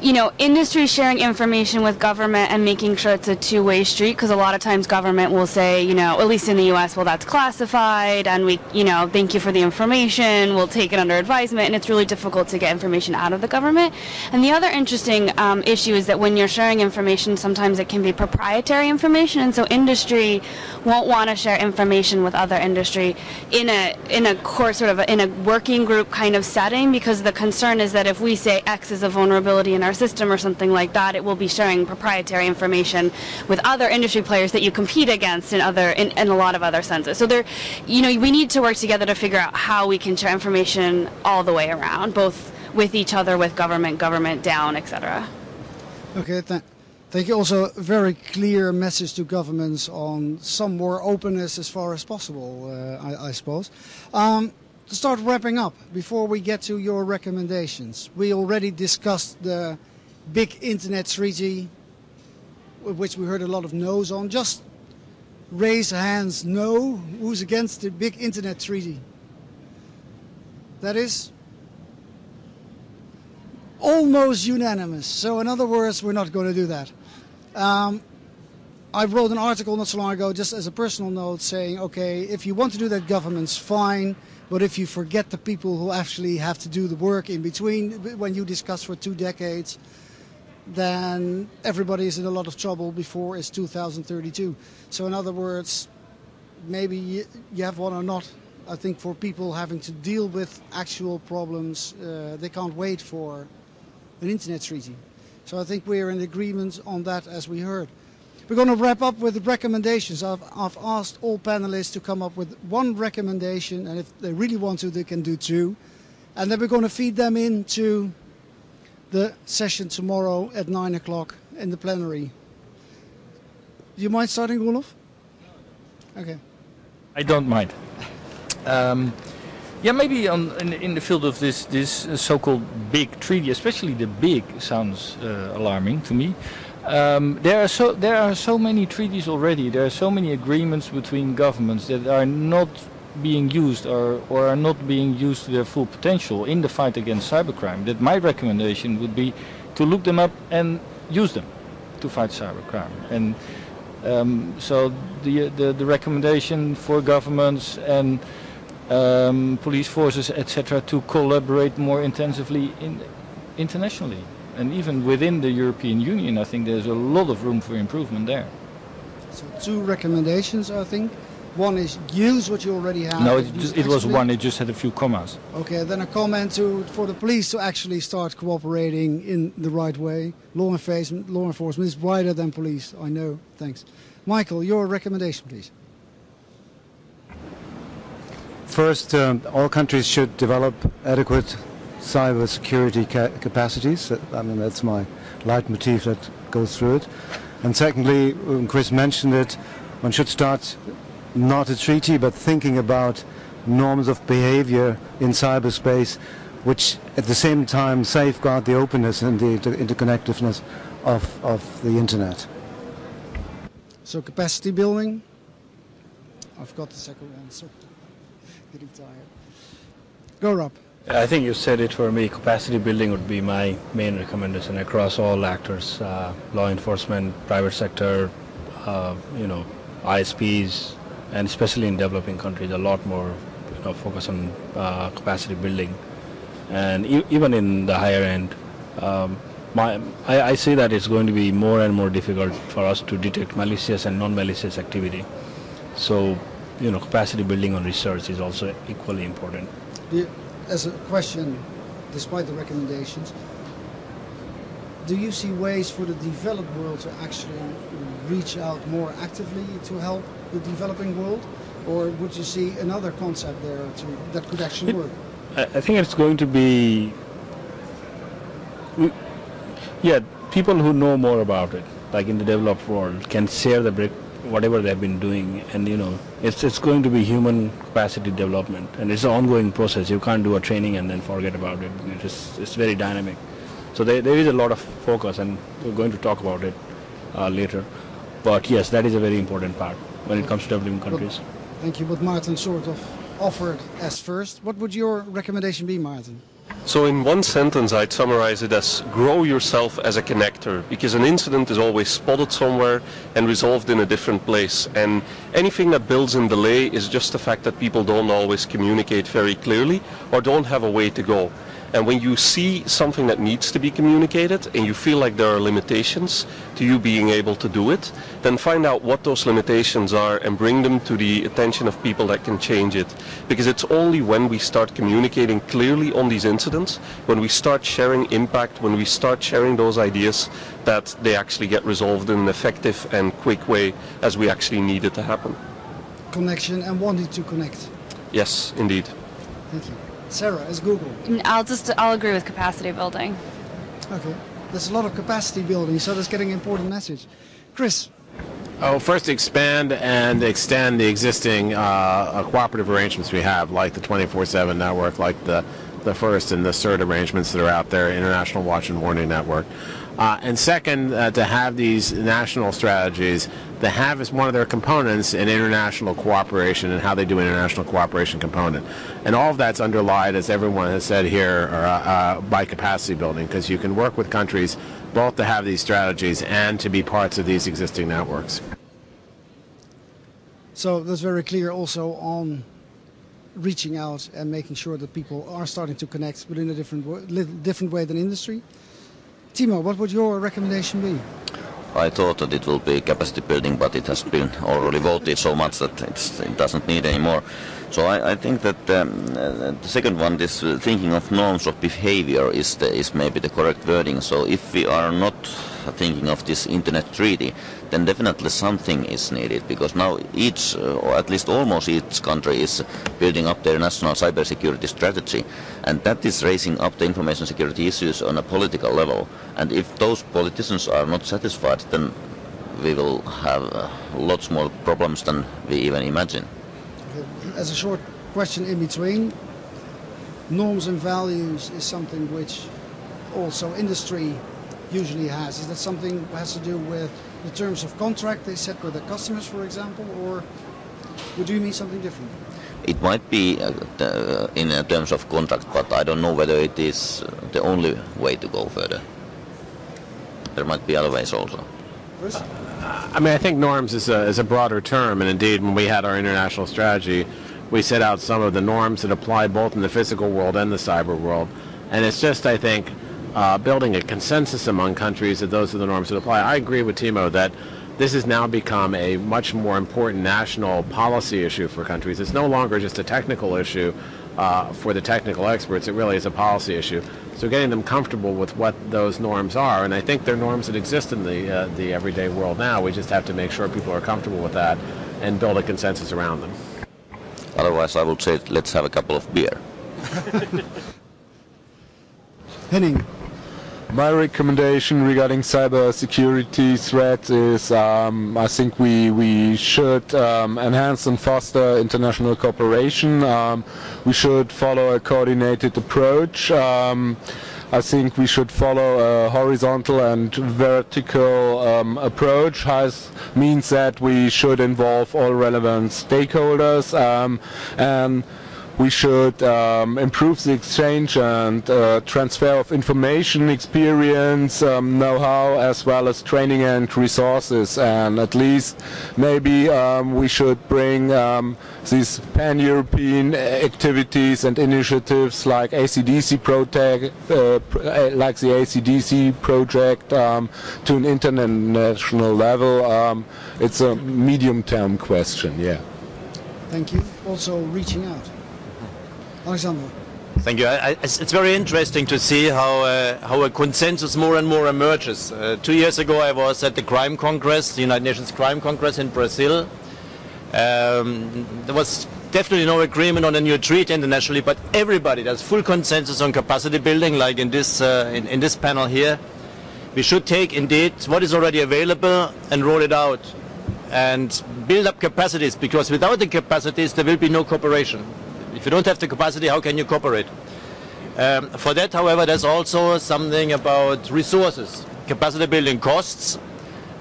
you know, industry sharing information with government and making sure it's a two-way street, because a lot of times government will say, you know, at least in the U.S., well, that's classified, and we, you know, thank you for the information, we'll take it under advisement, and it's really difficult to get information out of the government. And the other interesting issue is that when you're sharing information, sometimes it can be proprietary information, and so industry won't want to share information with other industry in a core sort of in a working group kind of setting, because the concern is that if we say X is a vulnerability in our system or something like that, it will be sharing proprietary information with other industry players that you compete against in a lot of other senses. So there, you know, we need to work together to figure out how we can share information all the way around, both with each other, with government down, etc. Okay, thank you. Also, a very clear message to governments on some more openness as far as possible, I suppose. To start wrapping up, before we get to your recommendations, we already discussed the big internet treaty, which we heard a lot of no's on. Just raise hands, no. Who's against the big internet treaty? That is almost unanimous. So in other words, we're not going to do that. I wrote an article not so long ago, just as a personal note, saying, okay, if you want to do that, government's fine. But if you forget the people who actually have to do the work in between, when you discuss for 2 decades, then everybody is in a lot of trouble before it's 2032. So in other words, maybe you have one or not. I think for people having to deal with actual problems, they can't wait for an internet treaty. So I think we're in agreement on that, as we heard. We're going to wrap up with the recommendations. I've asked all panelists to come up with one recommendation, and if they really want to, they can do 2. And then we're going to feed them into the session tomorrow at 9 o'clock in the plenary. Do you mind starting, Roelof? Okay. I don't mind. Yeah, maybe in the field of this so-called big treaty, especially the big sounds alarming to me. There are so many treaties already. There are so many agreements between governments that are not being used or are not being used to their full potential in the fight against cybercrime. That my recommendation would be to look them up and use them to fight cybercrime. And so the recommendation for governments and police forces, etc., to collaborate more intensively internationally. And even within the European Union, I think there's a lot of room for improvement there. So 2 recommendations, I think. One is use what you already have. No, it was one. It just had a few commas. Okay, then a comment for the police to actually start cooperating in the right way. Law enforcement is wider than police, I know. Thanks. Michael, your recommendation, please. First, all countries should develop adequate cyber security capacities. I mean, that's my leitmotif that goes through it. And secondly, Chris mentioned it, one should start not a treaty, but thinking about norms of behavior in cyberspace, which at the same time safeguard the openness and the interconnectedness of the internet. So capacity building. I've got the second one, so getting tired. Go, Rob. I think you said it for me. Capacity building would be my main recommendation across all actors, law enforcement, private sector, ISPs, and especially in developing countries, a lot more focus on capacity building. And even in the higher end, I see that it's going to be more and more difficult for us to detect malicious and non-malicious activity. So, capacity building on research is also equally important. As a question, despite the recommendations, do you see ways for the developed world to actually reach out more actively to help the developing world? Or would you see another concept there that could actually work? I think it's going to be, people who know more about it, like in the developed world, can share whatever they've been doing, and it's going to be human capacity development, and it's an ongoing process. You can't do a training and then forget about it. It's very dynamic. So there is a lot of focus, and we're going to talk about it later. But yes, that is a very important part when it comes to developing countries. Thank you. What Maarten sort of offered as first. What would your recommendation be, Maarten? So in one sentence I'd summarize it as grow yourself as a connector, because an incident is always spotted somewhere and resolved in a different place, and anything that builds in delay is just the fact that people don't always communicate very clearly or don't have a way to go. And when you see something that needs to be communicated and you feel like there are limitations to you being able to do it, then find out what those limitations are and bring them to the attention of people that can change it. Because it's only when we start communicating clearly on these incidents, when we start sharing impact, when we start sharing those ideas, that they actually get resolved in an effective and quick way as we actually need it to happen. Connection and wanting to connect. Yes, indeed. Thank you. Sarah, as Google. I'll agree with capacity building. Okay. There's a lot of capacity building, so that's getting an important message. Chris. First expand and extend the existing cooperative arrangements we have, like the 24/7 network, like the FIRST and the CERT arrangements that are out there, International Watch and Warning Network. And second, to have these national strategies that have as one of their components an international cooperation and how they do international cooperation component. And all of that's underlined, as everyone has said here, by capacity building, because you can work with countries both to have these strategies and to be parts of these existing networks. So that's very clear also on reaching out and making sure that people are starting to connect, but in a different way than industry. Timo, what would your recommendation be? I thought that it will be capacity building, but it has been already voted so much that it doesn't need any more. So I think that the second one, this thinking of norms of behavior, is maybe the correct wording. So if we are not thinking of this internet treaty, then definitely something is needed, because now each, or at least almost each country is building up their national cybersecurity strategy, and that is raising up the information security issues on a political level. And if those politicians are not satisfied, then we will have lots more problems than we even imagine. As a short question in between, norms and values is something which also industry usually has. Is that something that has to do with the terms of contract they set with their customers, for example, or would you mean something different? It might be in terms of contract, but I don't know whether it is the only way to go further. There might be other ways also. I mean, I think norms is a broader term, and indeed, when we had our international strategy, we set out some of the norms that apply both in the physical world and the cyber world. And it's just, I think, building a consensus among countries that those are the norms that apply. I agree with Timo that this has now become a much more important national policy issue for countries. It's no longer just a technical issue for the technical experts. It really is a policy issue. So getting them comfortable with what those norms are, and I think they're norms that exist in the everyday world now. We just have to make sure people are comfortable with that and build a consensus around them. Otherwise, I would say let's have a couple of beer. Henning. My recommendation regarding cybersecurity threats is I think we should enhance and foster international cooperation. We should follow a coordinated approach. I think we should follow a horizontal and vertical approach. Means that we should involve all relevant stakeholders and we should improve the exchange and transfer of information, experience, know-how, as well as training and resources. And at least maybe we should bring these pan-European activities and initiatives like ACDC project, to an international level. It's a medium-term question. Yeah. Thank you. Also reaching out. Alexander. Thank you. It's very interesting to see how a consensus more and more emerges. 2 years ago I was at the Crime Congress, the United Nations Crime Congress in Brazil. There was definitely no agreement on a new treaty internationally, but everybody, there's full consensus on capacity building, like in this panel here. We should take indeed what is already available and roll it out and build up capacities, because without the capacities there will be no cooperation. If you don't have the capacity, how can you cooperate? For that, however, there's also something about resources. Capacity building costs.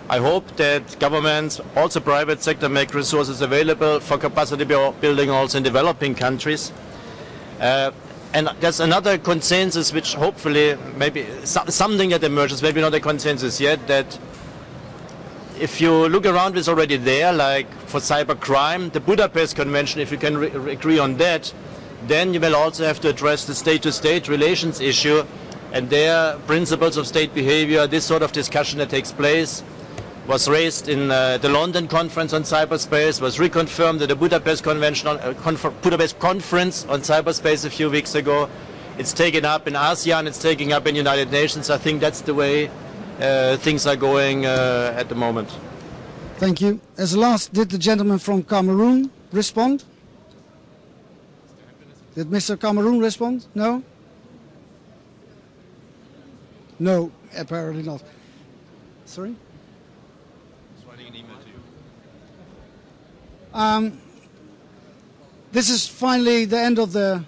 I hope that governments, also private sector, make resources available for capacity building also in developing countries. And there's another consensus which hopefully, maybe something that emerges, maybe not a consensus yet, that if you look around, it's already there, like for cybercrime, the Budapest Convention, if you can agree on that, then you will also have to address the state-to-state relations issue and their principles of state behavior. This sort of discussion that takes place was raised in the London conference on cyberspace, was reconfirmed at the Budapest Convention, Budapest conference on cyberspace a few weeks ago. It's taken up in ASEAN, it's taken up in United Nations. I think that's the way things are going at the moment. Thank you. As last, did the gentleman from Cameroon respond? Did Mr. Cameroon respond? No? No, apparently not. Sorry? Writing an email to you. This is finally the end of the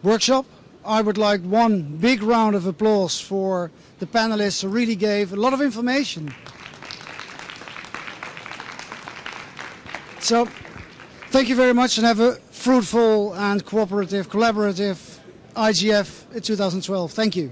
workshop. I would like one big round of applause for the panelists who really gave a lot of information. So, thank you very much and have a fruitful and collaborative IGF in 2012. Thank you.